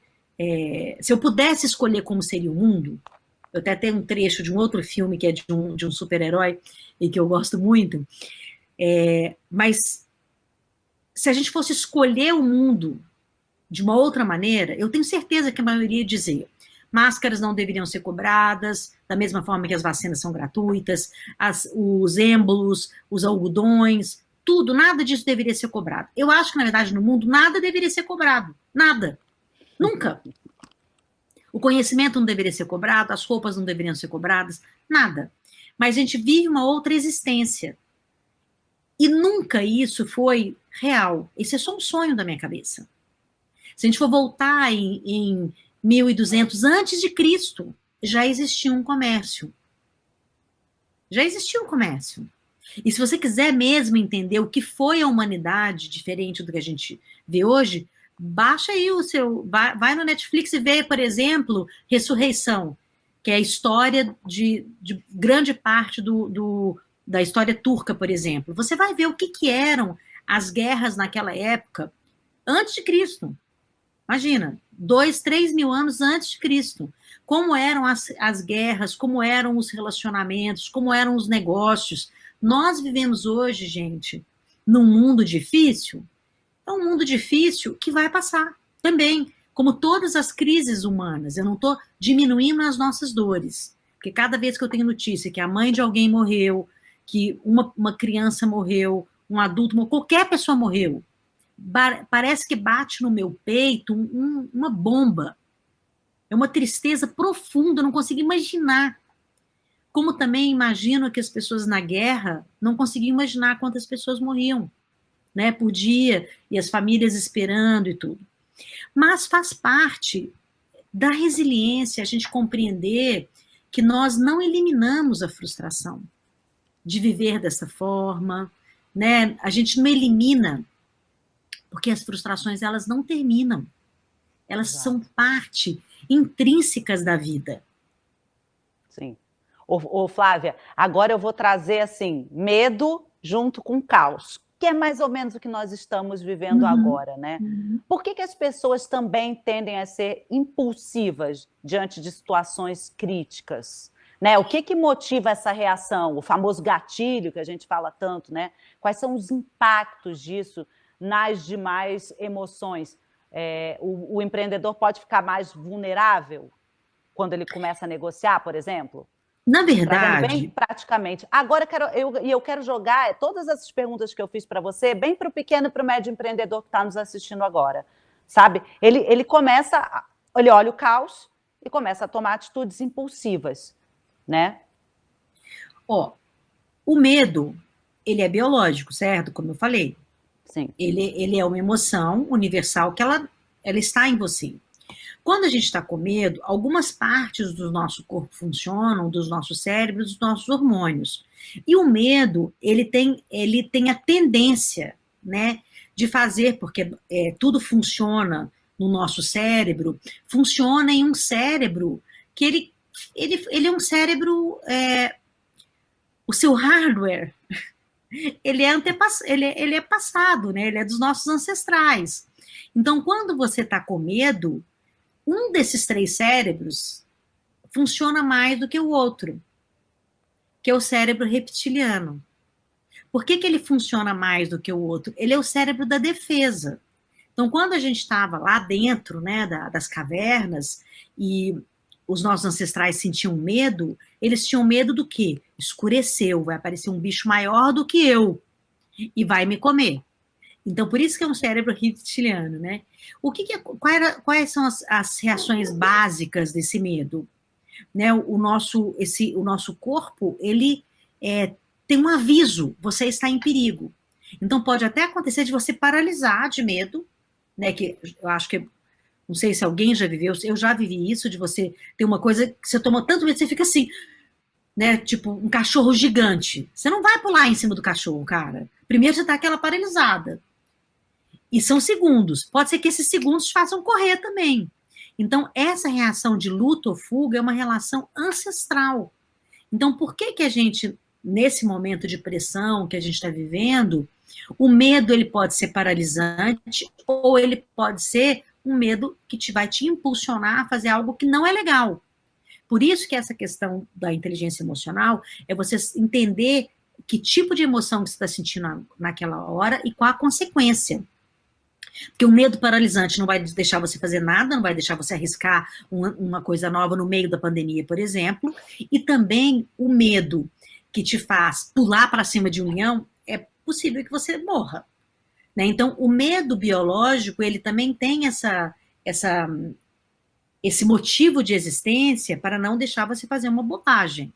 se eu pudesse escolher como seria o mundo, eu até tenho um trecho de um outro filme que é de um super-herói e que eu gosto muito, mas se a gente fosse escolher o mundo de uma outra maneira, eu tenho certeza que a maioria ia dizer: máscaras não deveriam ser cobradas, da mesma forma que as vacinas são gratuitas, os êmbolos, os algodões, tudo, nada disso deveria ser cobrado. Eu acho que, na verdade, no mundo, nada deveria ser cobrado. Nada. Nunca. O conhecimento não deveria ser cobrado, as roupas não deveriam ser cobradas, nada. Mas a gente vive uma outra existência. E nunca isso foi real. Esse é só um sonho da minha cabeça. Se a gente for voltar em 1200 antes de Cristo, já existia um comércio. Já existia o comércio. E se você quiser mesmo entender o que foi a humanidade, diferente do que a gente vê hoje, baixa aí vai no Netflix e vê, por exemplo, Ressurreição, que é a história de grande parte da história turca, por exemplo. Você vai ver o que eram as guerras naquela época, antes de Cristo. Imagina, 2, 3 mil anos antes de Cristo. Como eram as guerras, como eram os relacionamentos, como eram os negócios. Nós vivemos hoje, gente, num mundo difícil. É um mundo difícil que vai passar também, como todas as crises humanas. Eu não estou diminuindo as nossas dores, porque cada vez que eu tenho notícia que a mãe de alguém morreu, que uma criança morreu, um adulto morreu, qualquer pessoa morreu, parece que bate no meu peito uma bomba. É uma tristeza profunda, eu não consigo imaginar. Como também imagino que as pessoas na guerra não conseguiam imaginar quantas pessoas morriam, né, por dia, e as famílias esperando e tudo. Mas faz parte da resiliência a gente compreender que nós não eliminamos a frustração de viver dessa forma, né? A gente não elimina, porque as frustrações, elas não terminam. Elas são parte intrínsecas da vida. Sim. Ô, Flávia, agora eu vou trazer, assim, medo junto com caos, que é mais ou menos o que nós estamos vivendo agora, né? Por que as pessoas também tendem a ser impulsivas diante de situações críticas? Né? O que motiva essa reação? O famoso gatilho que a gente fala tanto, né? Quais são os impactos disso nas demais emoções? O empreendedor pode ficar mais vulnerável quando ele começa a negociar, por exemplo? Na verdade... Bem praticamente. Agora eu quero jogar todas essas perguntas que eu fiz para você bem para o pequeno e para o médio empreendedor que está nos assistindo agora. Sabe? Ele olha o caos e começa a tomar atitudes impulsivas, né? O medo, ele é biológico, certo? Como eu falei. Sim. Ele é uma emoção universal que ela está em você. Quando a gente está com medo, algumas partes do nosso corpo funcionam, dos nossos cérebros, dos nossos hormônios. E o medo, ele tem a tendência, né, de fazer, porque tudo funciona no nosso cérebro, funciona em um cérebro que ele é um cérebro, o seu hardware, ele é passado, né, ele é dos nossos ancestrais. Então, quando você está com medo, um desses 3 cérebros funciona mais do que o outro, que é o cérebro reptiliano. Por que ele funciona mais do que o outro? Ele é o cérebro da defesa. Então, quando a gente estava lá dentro, né, das cavernas, e os nossos ancestrais sentiam medo, eles tinham medo do quê? Escureceu, vai aparecer um bicho maior do que eu e vai me comer. Então, por isso que é um cérebro reptiliano, né? Quais são as reações básicas desse medo? Né? O nosso corpo, ele tem um aviso, você está em perigo. Então, pode até acontecer de você paralisar de medo, né? Que eu acho que, não sei se alguém já viveu, eu já vivi isso, de você ter uma coisa que você toma tanto medo, você fica assim, né? Tipo um cachorro gigante. Você não vai pular em cima do cachorro, cara. Primeiro você tá aquela paralisada. E são segundos. Pode ser que esses segundos te façam correr também. Então, essa reação de luta ou fuga é uma relação ancestral. Então, por que a gente, nesse momento de pressão que a gente está vivendo, o medo ele pode ser paralisante ou ele pode ser um medo que vai te impulsionar a fazer algo que não é legal. Por isso que essa questão da inteligência emocional é você entender que tipo de emoção que você está sentindo naquela hora e qual a consequência. Porque o medo paralisante não vai deixar você fazer nada, não vai deixar você arriscar uma coisa nova no meio da pandemia, por exemplo, e também o medo que te faz pular para cima de um leão, é possível que você morra. Né? Então, o medo biológico, ele também tem esse motivo de existência para não deixar você fazer uma bobagem.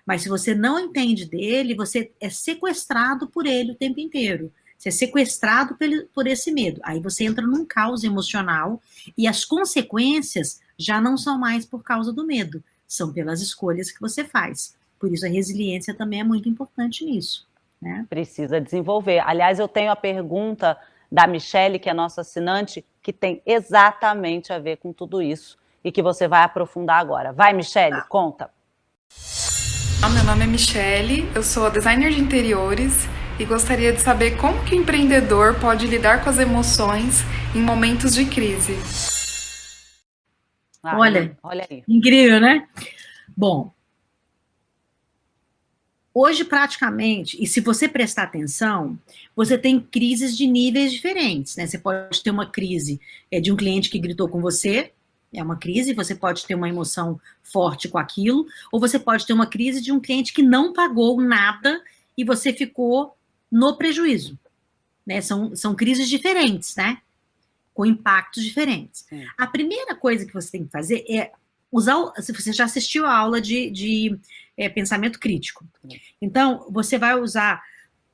Mas se você não entende dele, você é sequestrado por ele o tempo inteiro. Você é sequestrado por esse medo. Aí você entra num caos emocional e as consequências já não são mais por causa do medo, são pelas escolhas que você faz. Por isso a resiliência também é muito importante nisso, né? Precisa desenvolver. Aliás, eu tenho a pergunta da Michele, que é nossa assinante, que tem exatamente a ver com tudo isso e que você vai aprofundar agora. Vai, Michele, conta. Meu nome é Michele, eu sou designer de interiores e gostaria de saber como que o empreendedor pode lidar com as emoções em momentos de crise. Olha aí. Incrível, né? Bom, hoje praticamente, e se você prestar atenção, você tem crises de níveis diferentes, né? Você pode ter uma crise de um cliente que gritou com você, é uma crise, você pode ter uma emoção forte com aquilo, ou você pode ter uma crise de um cliente que não pagou nada e você ficou no prejuízo, né? São crises diferentes, né? Com impactos diferentes. A primeira coisa que você tem que fazer é usar, se você já assistiu a aula de pensamento crítico. Então, você vai usar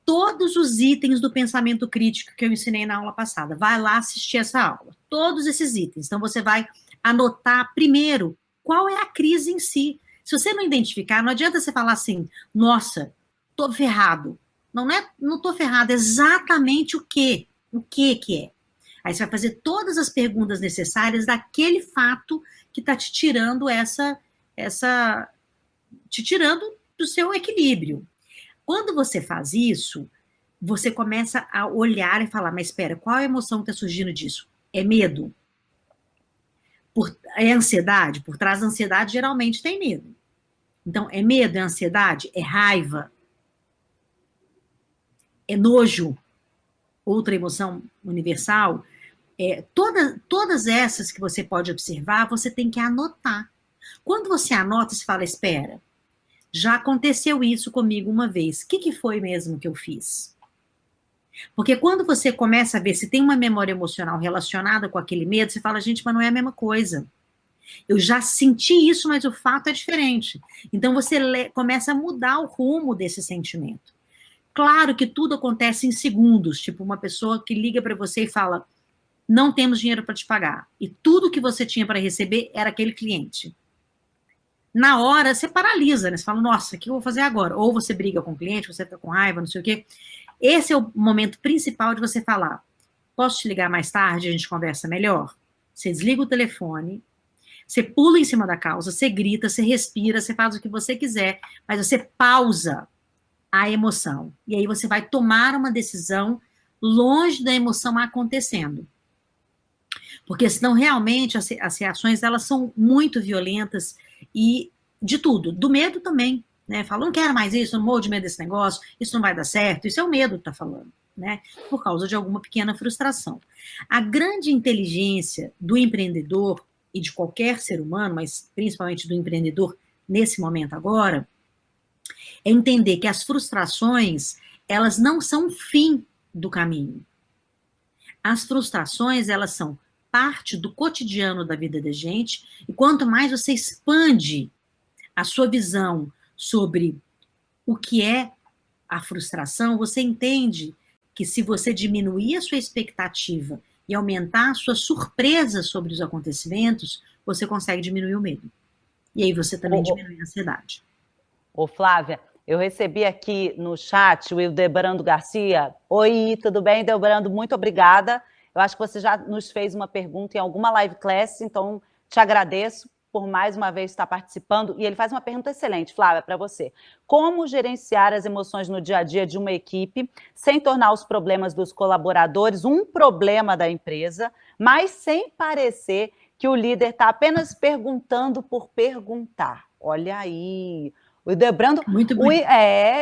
todos os itens do pensamento crítico que eu ensinei na aula passada. Vai lá assistir essa aula. Todos esses itens. Então, você vai anotar primeiro qual é a crise em si. Se você não identificar, não adianta você falar assim, nossa, tô ferrado. Não tô ferrado, exatamente o que é. Aí você vai fazer todas as perguntas necessárias daquele fato que está te tirando te tirando do seu equilíbrio. Quando você faz isso, você começa a olhar e falar, mas espera, qual é a emoção que está surgindo disso? É medo? É ansiedade? Por trás da ansiedade, geralmente tem medo. Então, é medo, é ansiedade, é raiva, é nojo, outra emoção universal. Todas essas que você pode observar, você tem que anotar. Quando você anota, você fala, espera, já aconteceu isso comigo uma vez, o que foi mesmo que eu fiz? Porque quando você começa a ver se tem uma memória emocional relacionada com aquele medo, você fala, gente, mas não é a mesma coisa. Eu já senti isso, mas o fato é diferente. Então você começa a mudar o rumo desse sentimento. Claro que tudo acontece em segundos, tipo uma pessoa que liga para você e fala, não temos dinheiro para te pagar. E tudo que você tinha para receber era aquele cliente. Na hora, você paralisa, né? Você fala, nossa, o que eu vou fazer agora? Ou você briga com o cliente, você fica com raiva, não sei o quê. Esse é o momento principal de você falar, posso te ligar mais tarde, a gente conversa melhor? Você desliga o telefone, você pula em cima da causa, você grita, você respira, você faz o que você quiser, mas você pausa a emoção. E aí você vai tomar uma decisão longe da emoção acontecendo. Porque senão realmente as reações elas são muito violentas e de tudo, do medo também, né? Fala, não quero mais isso, não morro de medo desse negócio, isso não vai dar certo, isso é o medo que tá falando, né? Por causa de alguma pequena frustração. A grande inteligência do empreendedor e de qualquer ser humano, mas principalmente do empreendedor nesse momento agora, é entender que as frustrações, elas não são o fim do caminho. As frustrações, elas são parte do cotidiano da vida da gente, e quanto mais você expande a sua visão sobre o que é a frustração, você entende que se você diminuir a sua expectativa e aumentar a sua surpresa sobre os acontecimentos, você consegue diminuir o medo. E aí você também diminui a ansiedade. Ô, Flávia, eu recebi aqui no chat o Ildebrando Garcia. Oi, tudo bem, Ildebrando? Muito obrigada. Eu acho que você já nos fez uma pergunta em alguma live class, então te agradeço por mais uma vez estar participando. E ele faz uma pergunta excelente, Flávia, para você. Como gerenciar as emoções no dia a dia de uma equipe sem tornar os problemas dos colaboradores um problema da empresa, mas sem parecer que o líder está apenas perguntando por perguntar? Olha aí. O Ildebrando, muito bem.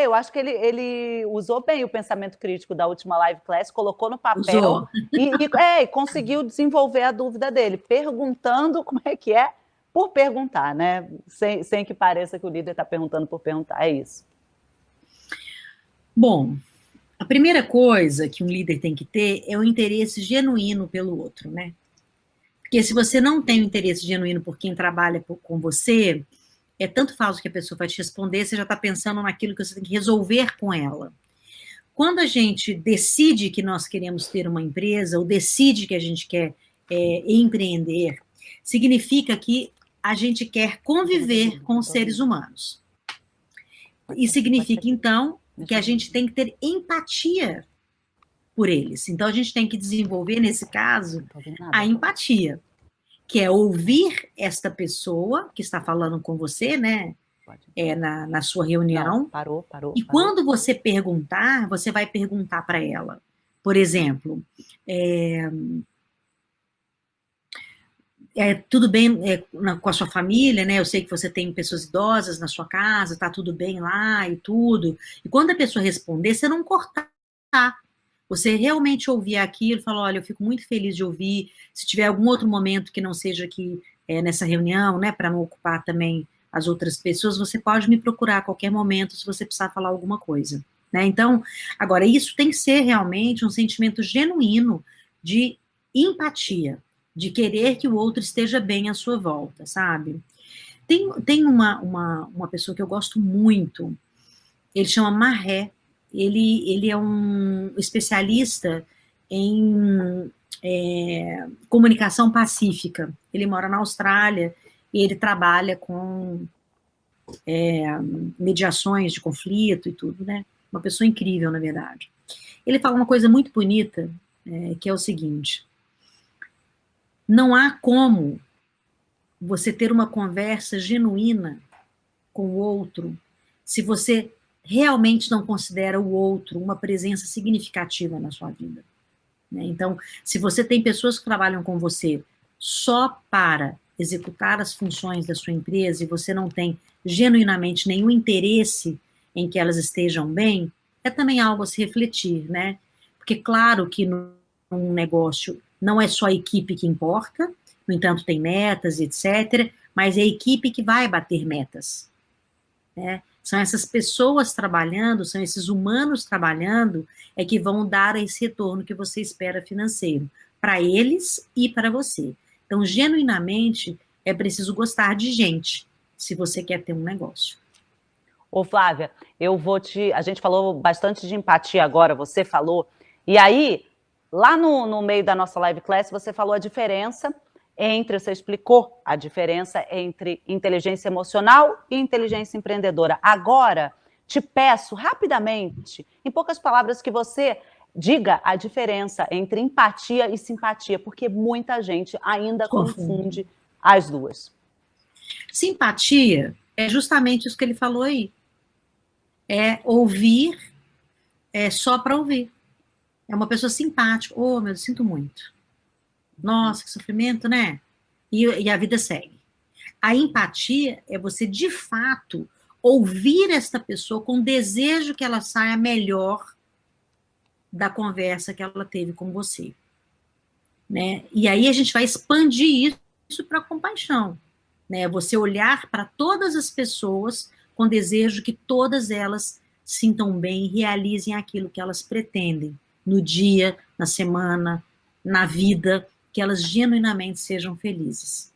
Eu acho que ele usou bem o pensamento crítico da última live class, colocou no papel e conseguiu desenvolver a dúvida dele, perguntando como é que é por perguntar, né? Sem que pareça que o líder está perguntando por perguntar, é isso. Bom, a primeira coisa que um líder tem que ter é o interesse genuíno pelo outro, né? Porque se você não tem o interesse genuíno por quem trabalha com você, tanto faz o que a pessoa vai te responder, você já está pensando naquilo que você tem que resolver com ela. Quando a gente decide que nós queremos ter uma empresa, ou decide que a gente quer empreender, significa que a gente quer conviver com os seres humanos. Isso significa, então, que a gente tem que ter empatia por eles. Então, a gente tem que desenvolver, nesse caso, a empatia, que é ouvir esta pessoa que está falando com você, né? Na sua reunião. Não, parou. Quando você perguntar, você vai perguntar para ela. Por exemplo, tudo bem com a sua família, né? Eu sei que você tem pessoas idosas na sua casa, tá tudo bem lá e tudo. E quando a pessoa responder, você não cortar. Você realmente ouvir aquilo e falar, olha, eu fico muito feliz de ouvir. Se tiver algum outro momento que não seja aqui nessa reunião, né, para não ocupar também as outras pessoas, você pode me procurar a qualquer momento se você precisar falar alguma coisa, né? Então, agora, isso tem que ser realmente um sentimento genuíno de empatia, de querer que o outro esteja bem à sua volta, sabe? Tem uma pessoa que eu gosto muito, ele chama Marré, ele é um especialista em comunicação pacífica, ele mora na Austrália, e ele trabalha com mediações de conflito e tudo, né? Uma pessoa incrível, na verdade. Ele fala uma coisa muito bonita, que é o seguinte: não há como você ter uma conversa genuína com o outro se você realmente não considera o outro uma presença significativa na sua vida, né? Então, se você tem pessoas que trabalham com você só para executar as funções da sua empresa e você não tem genuinamente nenhum interesse em que elas estejam bem, é também algo a se refletir, né? Porque claro que num negócio não é só a equipe que importa, no entanto tem metas, etc., mas é a equipe que vai bater metas, né? São essas pessoas trabalhando, são esses humanos trabalhando, que vão dar esse retorno que você espera financeiro, para eles e para você. Então, genuinamente, é preciso gostar de gente, se você quer ter um negócio. Ô, Flávia, a gente falou bastante de empatia agora, você falou, e aí, lá no meio da nossa live class, você falou a diferença você explicou a diferença entre inteligência emocional e inteligência empreendedora. Agora, te peço rapidamente, em poucas palavras, que você diga a diferença entre empatia e simpatia, porque muita gente ainda confunde as duas. Simpatia é justamente isso que ele falou aí. É ouvir só para ouvir. É uma pessoa simpática. Oh, meu Deus, sinto muito. Nossa, que sofrimento, né? E a vida segue. A empatia é você, de fato, ouvir esta pessoa com desejo que ela saia melhor da conversa que ela teve com você, né? E aí a gente vai expandir isso para compaixão, né? Você olhar para todas as pessoas com desejo que todas elas sintam bem e realizem aquilo que elas pretendem no dia, na semana, na vida, que elas genuinamente sejam felizes.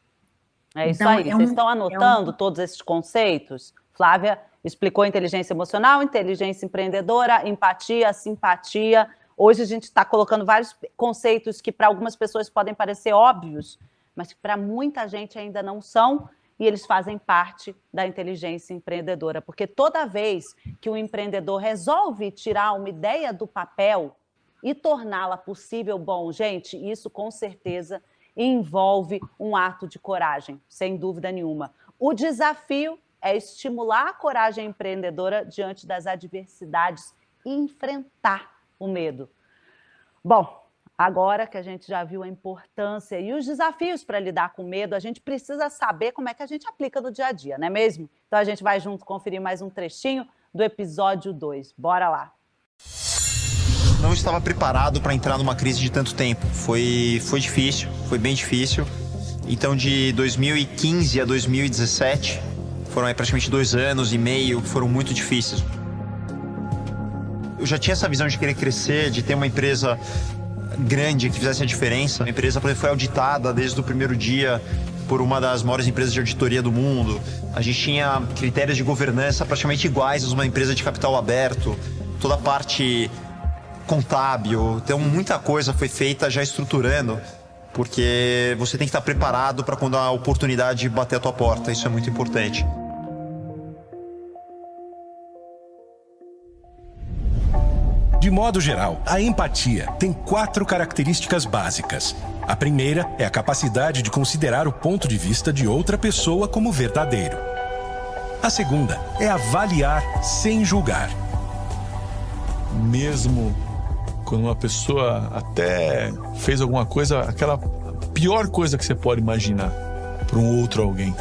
É isso então, aí. Vocês estão anotando todos esses conceitos? Flávia explicou inteligência emocional, inteligência empreendedora, empatia, simpatia. Hoje a gente está colocando vários conceitos que para algumas pessoas podem parecer óbvios, mas que para muita gente ainda não são, e eles fazem parte da inteligência empreendedora. Porque toda vez que o empreendedor resolve tirar uma ideia do papel e torná-la possível, bom, gente, isso com certeza envolve um ato de coragem, sem dúvida nenhuma. O desafio é estimular a coragem empreendedora diante das adversidades e enfrentar o medo. Bom, agora que a gente já viu a importância e os desafios para lidar com medo, a gente precisa saber como é que a gente aplica no dia a dia, não é mesmo? Então a gente vai junto conferir mais um trechinho do episódio 2. Bora lá! Não estava preparado para entrar numa crise de tanto tempo. Foi difícil, foi bem difícil. Então, de 2015 a 2017, foram praticamente 2 anos e meio que foram muito difíceis. Eu já tinha essa visão de querer crescer, de ter uma empresa grande que fizesse a diferença. A empresa, por exemplo, foi auditada desde o primeiro dia por uma das maiores empresas de auditoria do mundo. A gente tinha critérios de governança praticamente iguais a uma empresa de capital aberto. Toda a parte contábil, então muita coisa foi feita já estruturando, porque você tem que estar preparado para quando a oportunidade bater a tua porta, isso é muito importante. De modo geral, a empatia tem 4 características básicas. A primeira é a capacidade de considerar o ponto de vista de outra pessoa como verdadeiro. A segunda é avaliar sem julgar. Mesmo quando uma pessoa até fez alguma coisa, aquela pior coisa que você pode imaginar para um outro alguém,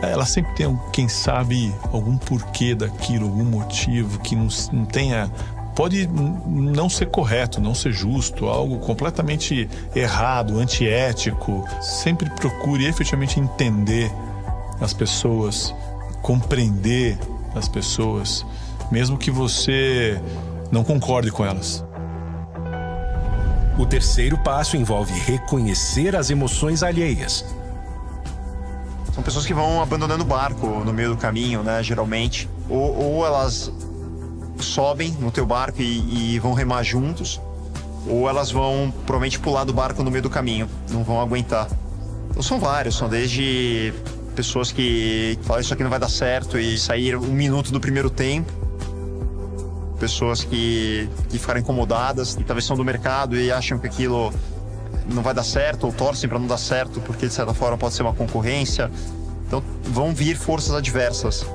ela sempre tem, quem sabe, algum porquê daquilo, algum motivo que não tenha... Pode não ser correto, não ser justo, algo completamente errado, antiético. Sempre procure efetivamente entender as pessoas, compreender as pessoas, mesmo que você não concorde com elas. O terceiro passo envolve reconhecer as emoções alheias. São pessoas que vão abandonando o barco no meio do caminho, né, geralmente. Ou elas sobem no teu barco e vão remar juntos, ou elas vão provavelmente pular do barco no meio do caminho, não vão aguentar. Então são vários, são desde pessoas que falam isso aqui não vai dar certo e saíram 1 minuto do primeiro tempo, pessoas que ficaram incomodadas e talvez são do mercado e acham que aquilo não vai dar certo ou torcem para não dar certo porque de certa forma pode ser uma concorrência. Então vão vir forças adversas.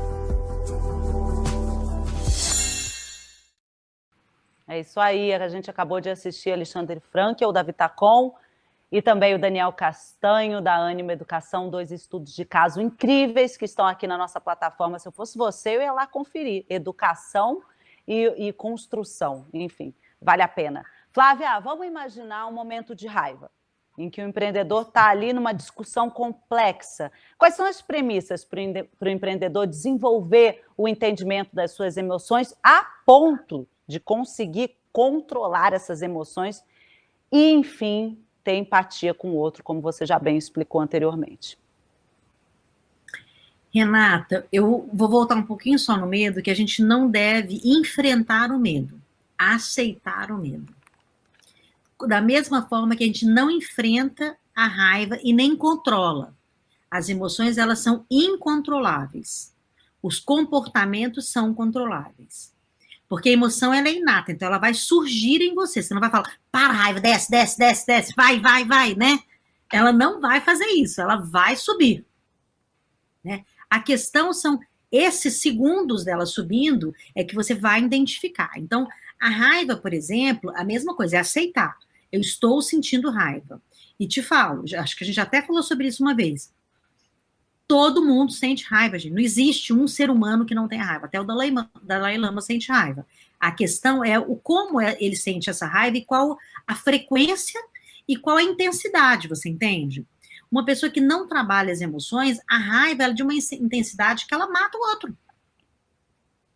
É isso aí, a gente acabou de assistir Alexandre Frankel, da Vitacom, e também o Daniel Castanho, da Ânima Educação, 2 estudos de caso incríveis que estão aqui na nossa plataforma. Se eu fosse você, eu ia lá conferir. Educação e construção, enfim, vale a pena. Flávia, vamos imaginar um momento de raiva, em que o empreendedor está ali numa discussão complexa. Quais são as premissas para o empreendedor desenvolver o entendimento das suas emoções a ponto de conseguir controlar essas emoções e, enfim, ter empatia com o outro, como você já bem explicou anteriormente? Renata, eu vou voltar um pouquinho só no medo, que a gente não deve enfrentar o medo, aceitar o medo. Da mesma forma que a gente não enfrenta a raiva e nem controla. As emoções, elas são incontroláveis. Os comportamentos são controláveis. Porque a emoção, ela é inata, então ela vai surgir em você. Você não vai falar, para, raiva, desce, desce, desce, desce, vai, vai, vai, né? Ela não vai fazer isso, ela vai subir. Né? A questão são esses segundos dela subindo, é que você vai identificar. Então, a raiva, por exemplo, a mesma coisa, é aceitar. Eu estou sentindo raiva. E te falo, acho que a gente até falou sobre isso uma vez. Todo mundo sente raiva, gente. Não existe um ser humano que não tenha raiva. Até o Dalai Lama sente raiva. A questão é o como ele sente essa raiva e qual a frequência e qual a intensidade, você entende? Uma pessoa que não trabalha as emoções, a raiva é de uma intensidade que ela mata o outro.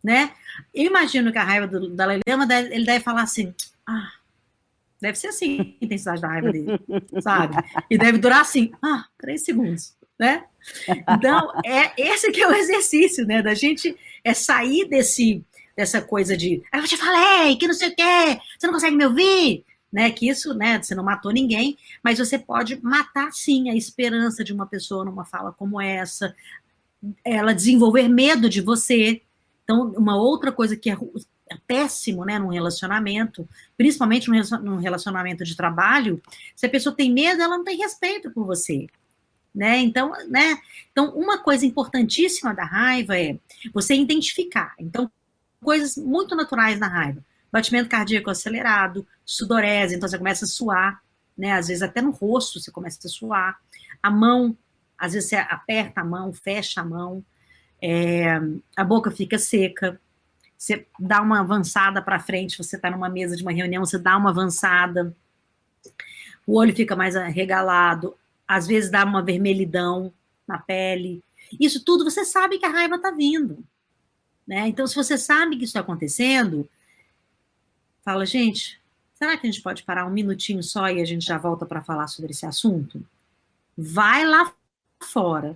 Né? Eu imagino que a raiva do Dalai Lama, ele deve falar assim, deve ser assim a intensidade da raiva dele, sabe? E deve durar assim, 3 segundos, né? Então, esse que é o exercício, né? Da gente sair dessa coisa de, eu te falei, que não sei o quê, você não consegue me ouvir, né? Que isso, né? Você não matou ninguém, mas você pode matar, sim, a esperança de uma pessoa numa fala como essa, ela desenvolver medo de você. Então, uma outra coisa que é péssimo, né, num relacionamento, principalmente num relacionamento de trabalho, se a pessoa tem medo, ela não tem respeito por você. Né? Então, uma coisa importantíssima da raiva é você identificar. Então, coisas muito naturais na raiva. Batimento cardíaco acelerado, sudorese, então você começa a suar, né? Às vezes até no rosto você começa a suar. A mão, às vezes você aperta a mão, fecha a mão, a boca fica seca, você dá uma avançada para frente, você está numa mesa de uma reunião, você dá uma avançada, o olho fica mais arregalado, às vezes dá uma vermelhidão na pele. Isso tudo você sabe que a raiva está vindo. Né? Então, se você sabe que isso está acontecendo, fala, gente, será que a gente pode parar um minutinho só e a gente já volta para falar sobre esse assunto? Vai lá fora.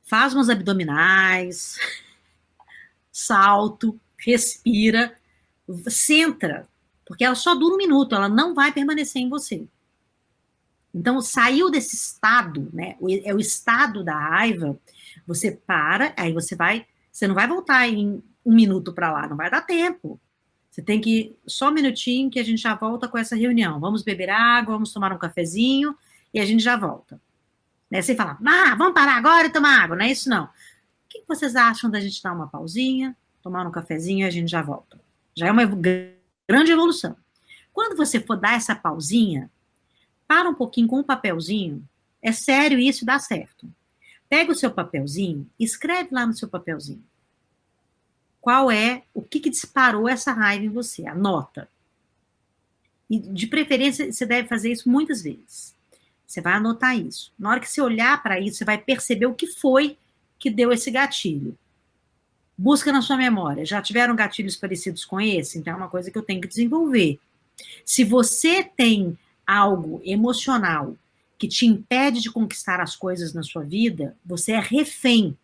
Faz uns abdominais, salto, respira, centra, porque ela só dura 1 minuto, ela não vai permanecer em você. Então, saiu desse estado, né? É o estado da raiva, você para, aí você não vai voltar em 1 minuto para lá, não vai dar tempo. Você tem que... Só um minutinho que a gente já volta com essa reunião. Vamos beber água, vamos tomar um cafezinho e a gente já volta. Né? Sem falar, vamos parar agora e tomar água. Não é isso, não. O que vocês acham da gente dar uma pausinha, tomar um cafezinho e a gente já volta? Já é uma grande evolução. Quando você for dar essa pausinha, para um pouquinho com um papelzinho. É sério, isso dá certo. Pega o seu papelzinho, escreve lá no seu papelzinho. Qual é, o que disparou essa raiva em você? Anota. E, de preferência, você deve fazer isso muitas vezes. Você vai anotar isso. Na hora que você olhar para isso, você vai perceber o que foi que deu esse gatilho. Busca na sua memória. Já tiveram gatilhos parecidos com esse? Então, é uma coisa que eu tenho que desenvolver. Se você tem algo emocional que te impede de conquistar as coisas na sua vida, você é refém.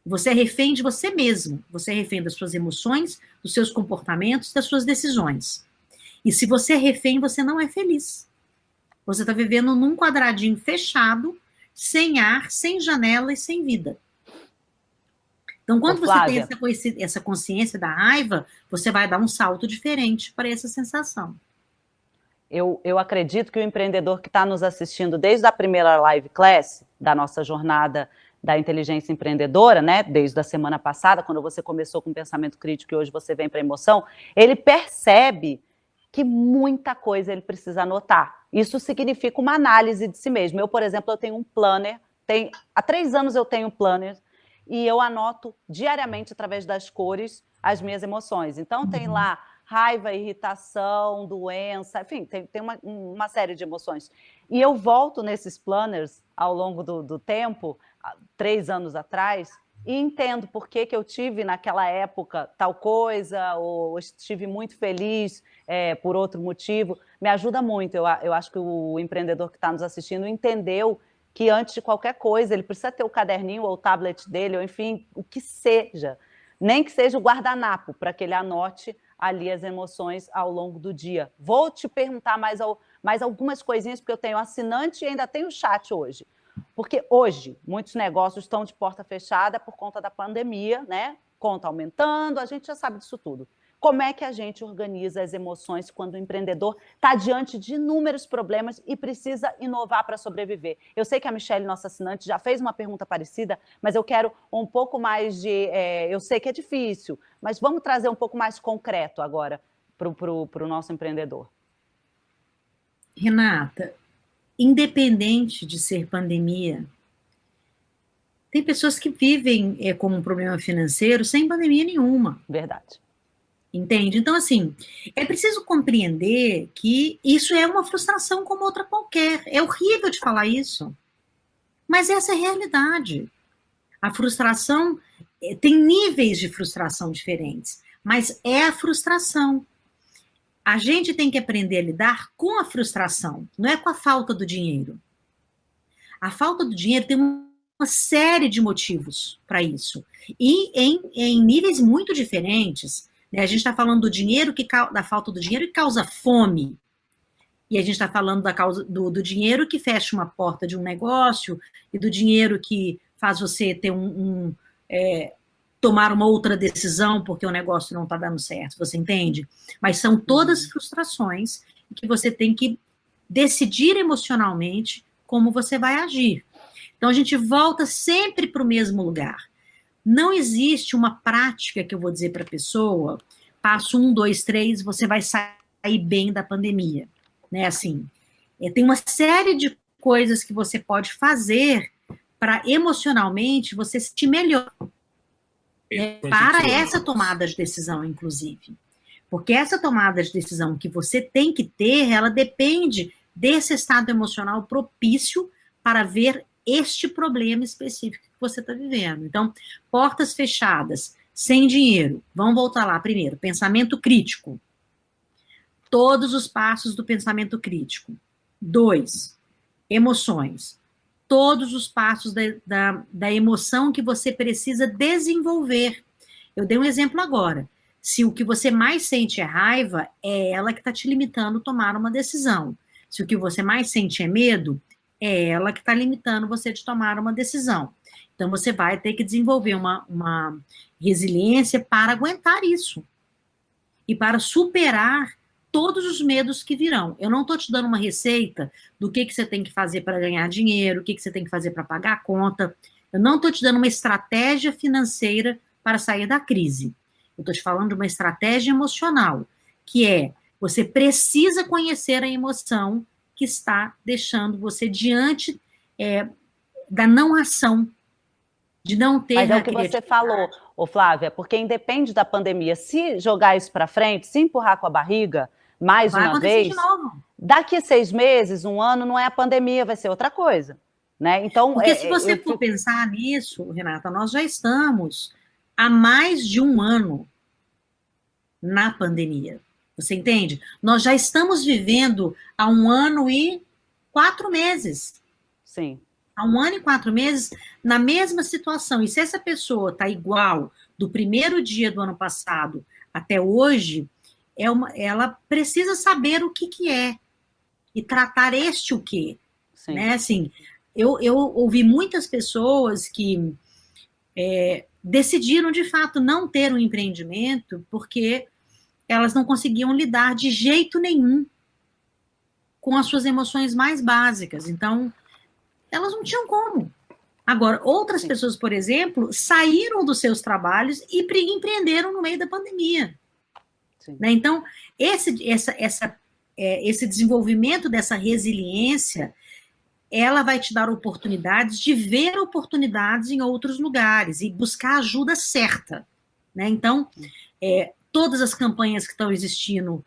Você é refém de você mesmo. Você é refém das suas emoções, dos seus comportamentos, das suas decisões. E se você é refém, você não é feliz. Você está vivendo num quadradinho fechado, sem ar, sem janela e sem vida. Então, quando você tem essa consciência da raiva, você vai dar um salto diferente para essa sensação. Eu acredito que o empreendedor que está nos assistindo desde a primeira live class da nossa jornada da inteligência empreendedora, né, desde a semana passada, quando você começou com pensamento crítico e hoje você vem para emoção, ele percebe que muita coisa ele precisa anotar. Isso significa uma análise de si mesmo. Eu, por exemplo, eu tenho um planner, há 3 anos eu tenho um planner, e eu anoto diariamente, através das cores, as minhas emoções. Então, tem lá raiva, irritação, doença, enfim, tem uma série de emoções. E eu volto nesses planners ao longo do tempo, 3 anos atrás, e entendo por que eu tive naquela época tal coisa, ou estive muito feliz por outro motivo. Me ajuda muito. Eu acho que o empreendedor que está nos assistindo entendeu que antes de qualquer coisa, ele precisa ter o caderninho ou o tablet dele, ou enfim, o que seja. Nem que seja o guardanapo, para que ele anote ali as emoções ao longo do dia. Vou te perguntar mais algumas coisinhas, porque eu tenho assinante e ainda tenho chat hoje. Porque hoje, muitos negócios estão de porta fechada por conta da pandemia, né? Conta aumentando, a gente já sabe disso tudo. Como é que a gente organiza as emoções quando o empreendedor está diante de inúmeros problemas e precisa inovar para sobreviver? Eu sei que a Michelle, nossa assinante, já fez uma pergunta parecida, mas eu quero um pouco mais de... eu sei que é difícil, mas vamos trazer um pouco mais concreto agora para o nosso empreendedor. Renata, independente de ser pandemia, tem pessoas que vivem com um problema financeiro sem pandemia nenhuma. Verdade. Entende? Então, assim, é preciso compreender que isso é uma frustração como outra qualquer. É horrível de falar isso, mas essa é a realidade. A frustração, tem níveis de frustração diferentes, mas é a frustração. A gente tem que aprender a lidar com a frustração, não é com a falta do dinheiro. A falta do dinheiro tem uma série de motivos para isso, e em níveis muito diferentes. A gente está falando do dinheiro, da falta do dinheiro que causa fome. E a gente está falando da causa do dinheiro que fecha uma porta de um negócio e do dinheiro que faz você ter tomar uma outra decisão porque o negócio não está dando certo, você entende? Mas são todas frustrações que você tem que decidir emocionalmente como você vai agir. Então, a gente volta sempre para o mesmo lugar. Não existe uma prática que eu vou dizer para a pessoa, passo 1, 2, 3, você vai sair bem da pandemia. Né? Assim, tem uma série de coisas que você pode fazer para emocionalmente você se sentir melhor. Para essa tomada de decisão, inclusive. Porque essa tomada de decisão que você tem que ter, ela depende desse estado emocional propício para ver este problema específico que você está vivendo. Então, portas fechadas, sem dinheiro. Vamos voltar lá primeiro. Pensamento crítico. Todos os passos do pensamento crítico. 2, emoções. Todos os passos da emoção que você precisa desenvolver. Eu dei um exemplo agora. Se o que você mais sente é raiva, é ela que está te limitando a tomar uma decisão. Se o que você mais sente é medo, é ela que está limitando você de tomar uma decisão. Então, você vai ter que desenvolver uma resiliência para aguentar isso e para superar todos os medos que virão. Eu não estou te dando uma receita do que você tem que fazer para ganhar dinheiro, o que você tem que fazer para pagar a conta. Eu não estou te dando uma estratégia financeira para sair da crise. Eu estou te falando de uma estratégia emocional, que é, você precisa conhecer a emoção que está deixando você diante da não ação, de não ter... Mas é o que você falou, ô Flávia, porque independe da pandemia, se jogar isso para frente, se empurrar com a barriga, mais uma vez, de novo. Daqui 6 meses, 1 ano, não é a pandemia, vai ser outra coisa, né? Então, porque se você for pensar nisso, Renata, nós já estamos há mais de 1 ano na pandemia. Você entende? Nós já estamos vivendo há 1 ano e 4 meses. Sim. Há 1 ano e 4 meses na mesma situação. E se essa pessoa está igual do primeiro dia do ano passado até hoje, ela precisa saber o que é e tratar o quê. Sim. Né? Assim, eu ouvi muitas pessoas que decidiram, de fato, não ter um empreendimento porque elas não conseguiam lidar de jeito nenhum com as suas emoções mais básicas. Então, elas não tinham como. Agora, outras pessoas, por exemplo, saíram dos seus trabalhos e empreenderam no meio da pandemia. Né? Então, esse desenvolvimento dessa resiliência, ela vai te dar oportunidades de ver oportunidades em outros lugares e buscar a ajuda certa. Né? Então, todas as campanhas que estão existindo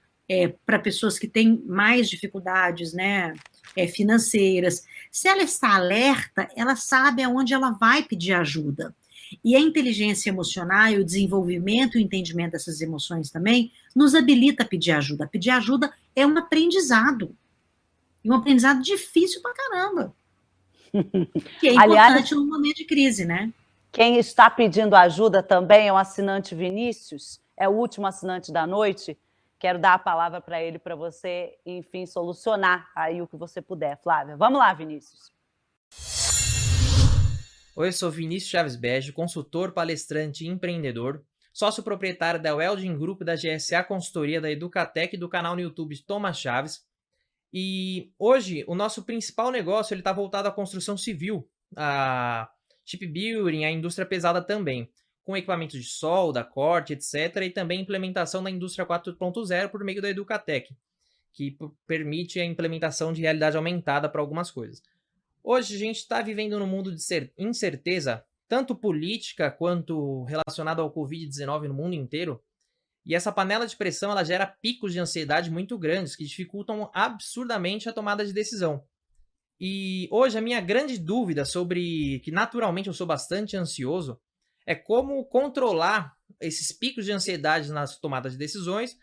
para pessoas que têm mais dificuldades, né, financeiras, se ela está alerta, ela sabe aonde ela vai pedir ajuda. E a inteligência emocional e o desenvolvimento e o entendimento dessas emoções também nos habilita a pedir ajuda. Pedir ajuda é um aprendizado. E um aprendizado difícil pra caramba. Que é importante no momento de crise, né? Quem está pedindo ajuda também é o assinante Vinícius, é o último assinante da noite. Quero dar a palavra para ele, para você, enfim, solucionar aí o que você puder, Flávia. Vamos lá, Vinícius. Oi, eu sou Vinícius Chaves Bejo, consultor, palestrante e empreendedor, sócio proprietário da Welding Group, da GSA Consultoria, da Educatec e do canal no YouTube Thomas Chaves. E hoje o nosso principal negócio está voltado à construção civil, a shipbuilding, a indústria pesada também, com equipamentos de solda, corte, etc. E também implementação da indústria 4.0 por meio da Educatec, que permite a implementação de realidade aumentada para algumas coisas. Hoje a gente está vivendo num mundo de incerteza, tanto política quanto relacionada ao Covid-19 no mundo inteiro. E essa panela de pressão ela gera picos de ansiedade muito grandes que dificultam absurdamente a tomada de decisão. E hoje a minha grande dúvida sobre, que naturalmente eu sou bastante ansioso, é como controlar esses picos de ansiedade nas tomadas de decisões,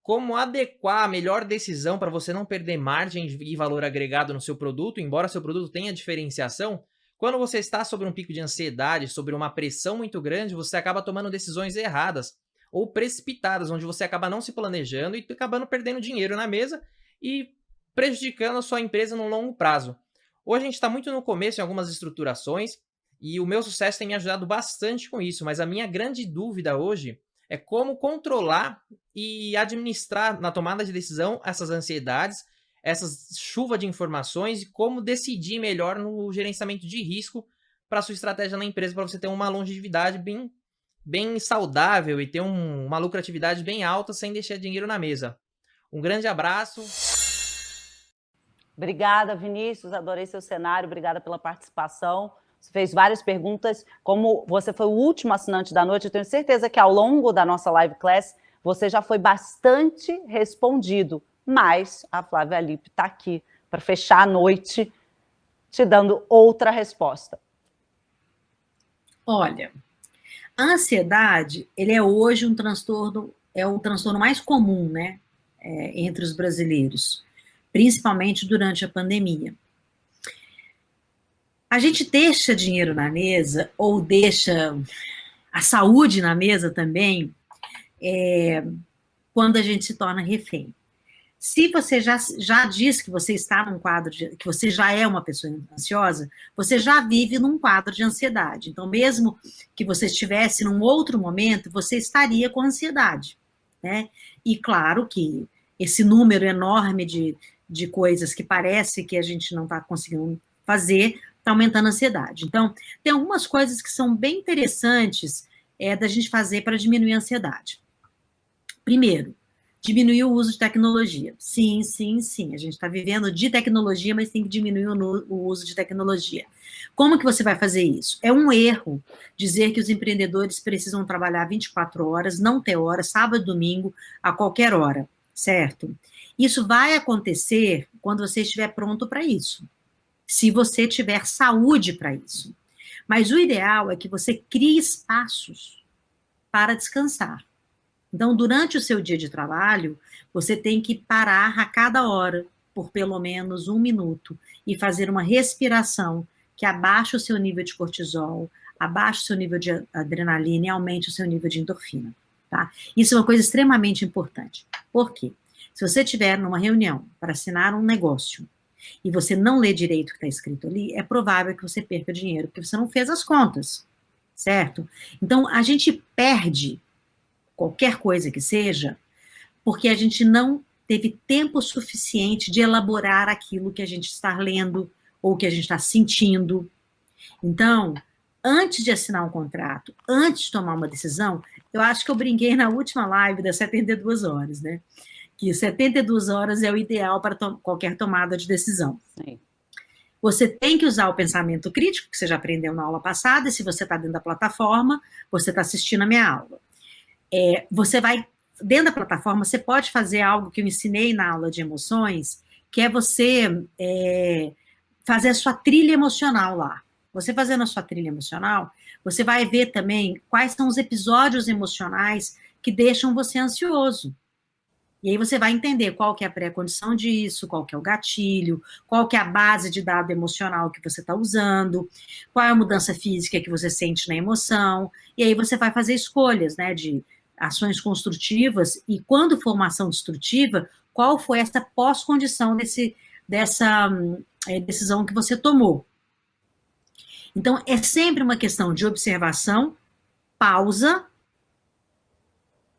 como adequar a melhor decisão para você não perder margem e valor agregado no seu produto, embora seu produto tenha diferenciação. Quando você está sobre um pico de ansiedade, sobre uma pressão muito grande, você acaba tomando decisões erradas ou precipitadas, onde você acaba não se planejando e acabando perdendo dinheiro na mesa e prejudicando a sua empresa no longo prazo. Hoje a gente está muito no começo em algumas estruturações e o meu sucesso tem me ajudado bastante com isso, mas a minha grande dúvida hoje é como controlar e administrar na tomada de decisão essas ansiedades, essa chuva de informações e como decidir melhor no gerenciamento de risco para a sua estratégia na empresa, para você ter uma longevidade bem saudável e ter uma lucratividade bem alta sem deixar dinheiro na mesa. Um grande abraço. Obrigada, Vinícius. Adorei seu cenário. Obrigada pela participação. Você fez várias perguntas. Como você foi o último assinante da noite, eu tenho certeza que ao longo da nossa live class você já foi bastante respondido. Mas a Flávia Lippe está aqui para fechar a noite te dando outra resposta. Olha, a ansiedade, ele é hoje um transtorno, é o transtorno mais comum, né, entre os brasileiros, principalmente durante a pandemia. A gente deixa dinheiro na mesa, ou deixa a saúde na mesa também, quando a gente se torna refém. Se você já diz que você está num quadro, que você já é uma pessoa ansiosa, você já vive num quadro de ansiedade. Então, mesmo que você estivesse num outro momento, você estaria com ansiedade, né? E claro que esse número enorme de coisas que parece que a gente não está conseguindo fazer, está aumentando a ansiedade. Então, tem algumas coisas que são bem interessantes da gente fazer para diminuir a ansiedade. Primeiro, diminuir o uso de tecnologia. Sim, sim, sim. A gente está vivendo de tecnologia, mas tem que diminuir o uso de tecnologia. Como que você vai fazer isso? É um erro dizer que os empreendedores precisam trabalhar 24 horas, não ter hora, sábado, domingo, a qualquer hora, certo? Isso vai acontecer quando você estiver pronto para isso, se você tiver saúde para isso. Mas o ideal é que você crie espaços para descansar. Então, durante o seu dia de trabalho, você tem que parar a cada hora, por pelo menos 1 minuto, e fazer uma respiração que abaixe o seu nível de cortisol, abaixe o seu nível de adrenalina e aumente o seu nível de endorfina, tá? Isso é uma coisa extremamente importante. Por quê? Se você estiver numa reunião para assinar um negócio e você não lê direito o que está escrito ali, é provável que você perca dinheiro, porque você não fez as contas, certo? Então, a gente perde qualquer coisa que seja, porque a gente não teve tempo suficiente de elaborar aquilo que a gente está lendo ou que a gente está sentindo. Então, antes de assinar um contrato, antes de tomar uma decisão, eu acho que eu brinquei na última live das 72 horas, né? Que 72 horas é o ideal para qualquer tomada de decisão. Sim. Você tem que usar o pensamento crítico, que você já aprendeu na aula passada, e se você está dentro da plataforma, você está assistindo a minha aula. Você vai, dentro da plataforma, você pode fazer algo que eu ensinei na aula de emoções, que é você fazer a sua trilha emocional lá. Você fazendo a sua trilha emocional, você vai ver também quais são os episódios emocionais que deixam você ansioso. E aí você vai entender qual que é a pré-condição disso, qual que é o gatilho, qual que é a base de dado emocional que você está usando, qual é a mudança física que você sente na emoção, e aí você vai fazer escolhas, né, de ações construtivas, e quando for uma ação destrutiva, qual foi essa pós-condição dessa decisão que você tomou. Então, é sempre uma questão de observação, pausa,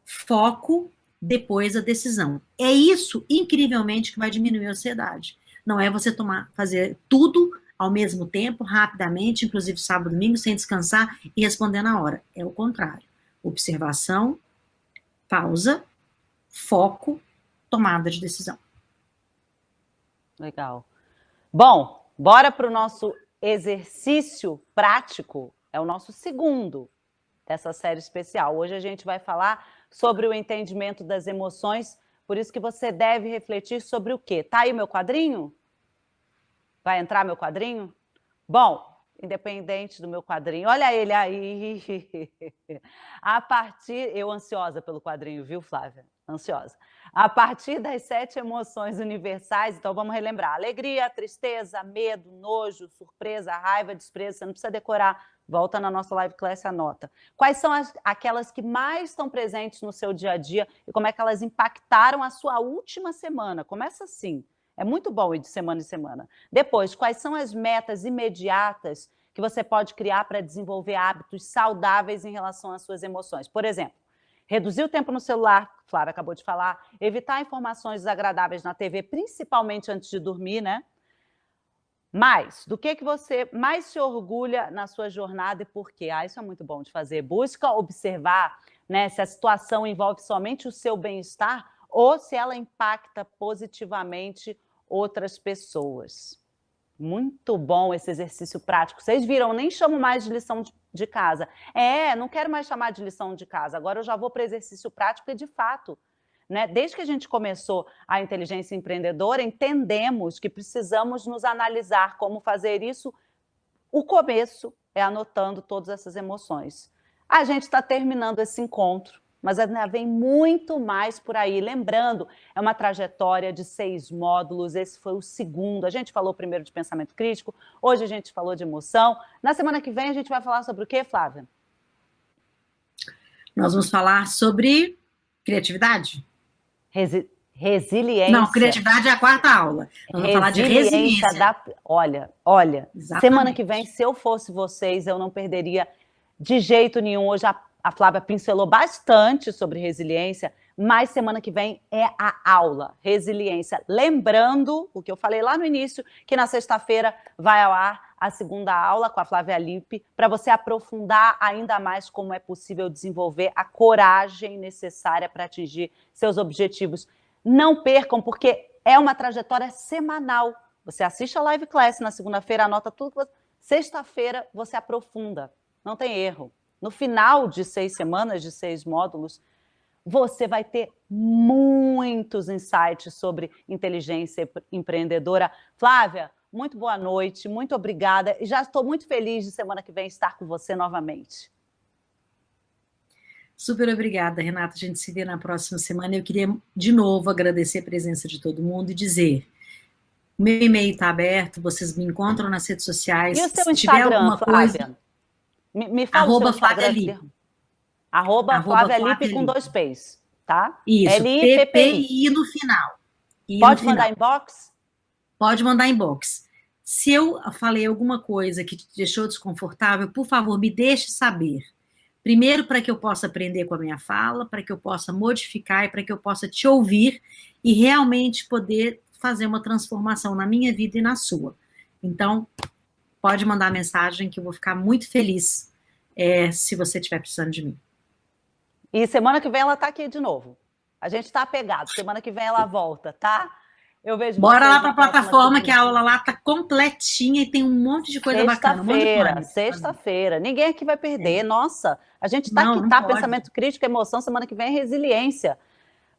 foco, depois a decisão. É isso, incrivelmente, que vai diminuir a ansiedade. Não é você fazer tudo ao mesmo tempo, rapidamente, inclusive sábado, domingo, sem descansar e responder na hora. É o contrário. Observação, pausa, foco, tomada de decisão. Legal. Bom, bora para o nosso exercício prático. É o nosso segundo dessa série especial. Hoje a gente vai falar sobre o entendimento das emoções, por isso que você deve refletir sobre o quê? Tá aí meu quadrinho? Vai entrar meu quadrinho? Bom, independente do meu quadrinho, olha ele aí. Eu ansiosa pelo quadrinho, viu, Flávia? Ansiosa. A partir das 7 emoções universais, então vamos relembrar: alegria, tristeza, medo, nojo, surpresa, raiva, desprezo. Você não precisa decorar, volta na nossa live class e anota. Quais são aquelas que mais estão presentes no seu dia a dia e como é que elas impactaram a sua última semana? Começa assim. É muito bom ir de semana em semana. Depois, quais são as metas imediatas que você pode criar para desenvolver hábitos saudáveis em relação às suas emoções? Por exemplo, reduzir o tempo no celular, Flávia acabou de falar, evitar informações desagradáveis na TV, principalmente antes de dormir, né? Mas, do que você mais se orgulha na sua jornada e por quê? Isso é muito bom de fazer. Busca observar, né, se a situação envolve somente o seu bem-estar ou se ela impacta positivamente outras pessoas. Muito bom esse exercício prático. Vocês viram, nem chamo mais de lição de casa. Não quero mais chamar de lição de casa. Agora eu já vou para o exercício prático e, de fato, né, desde que a gente começou a inteligência empreendedora, entendemos que precisamos nos analisar como fazer isso. O começo é anotando todas essas emoções. A gente está terminando esse encontro, mas ainda vem muito mais por aí. Lembrando, é uma trajetória de 6 módulos, esse foi o segundo. A gente falou primeiro de pensamento crítico, hoje a gente falou de emoção. Na semana que vem a gente vai falar sobre o quê, Flávia? Nós vamos falar sobre criatividade. Resiliência. Não, criatividade é a quarta aula. Vamos falar de resiliência. Olha, exatamente. Semana que vem, se eu fosse vocês, eu não perderia de jeito nenhum. Hoje a Flávia pincelou bastante sobre resiliência, mas semana que vem é a aula, resiliência. Lembrando o que eu falei lá no início, que na sexta-feira vai ao ar a segunda aula com a Flávia Lippe, para você aprofundar ainda mais como é possível desenvolver a coragem necessária para atingir seus objetivos. Não percam, porque é uma trajetória semanal. Você assiste a live class na segunda-feira, anota tudo. Sexta-feira você aprofunda, não tem erro. No final de 6 semanas, de 6 módulos, você vai ter muitos insights sobre inteligência empreendedora. Flávia, muito boa noite, muito obrigada. E já estou muito feliz de semana que vem estar com você novamente. Super obrigada, Renata. A gente se vê na próxima semana. Eu queria, de novo, agradecer a presença de todo mundo e dizer: o meu e-mail está aberto, vocês me encontram nas redes sociais. E o seu se Instagram, tiver alguma Flávia? coisa, Me fala o seu Flávia Instagram. Lippe. Flávia Lippe com 2 P's, tá? Isso, L-I-P-P-I. PPI no final. Pode mandar inbox? Pode mandar inbox. Se eu falei alguma coisa que te deixou desconfortável, por favor, me deixe saber. Primeiro, para que eu possa aprender com a minha fala, para que eu possa modificar e para que eu possa te ouvir e realmente poder fazer uma transformação na minha vida e na sua. Então, pode mandar mensagem que eu vou ficar muito feliz se você estiver precisando de mim. E semana que vem ela está aqui de novo. A gente está apegado. Semana que vem ela volta, tá? Eu vejo. Bora lá para a plataforma, que a aula lá está completinha e tem um monte de coisa bacana. Sexta-feira. Ninguém aqui vai perder. Nossa, a gente está aqui, tá? Pensamento crítico, emoção. Semana que vem é resiliência.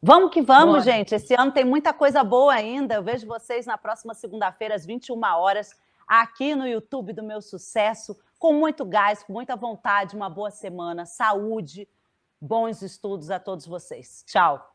Vamos que vamos, gente. Esse ano tem muita coisa boa ainda. Eu vejo vocês na próxima segunda-feira, às 21 horas, aqui no YouTube do Meu Sucesso, com muito gás, com muita vontade. Uma boa semana, saúde, bons estudos a todos vocês. Tchau.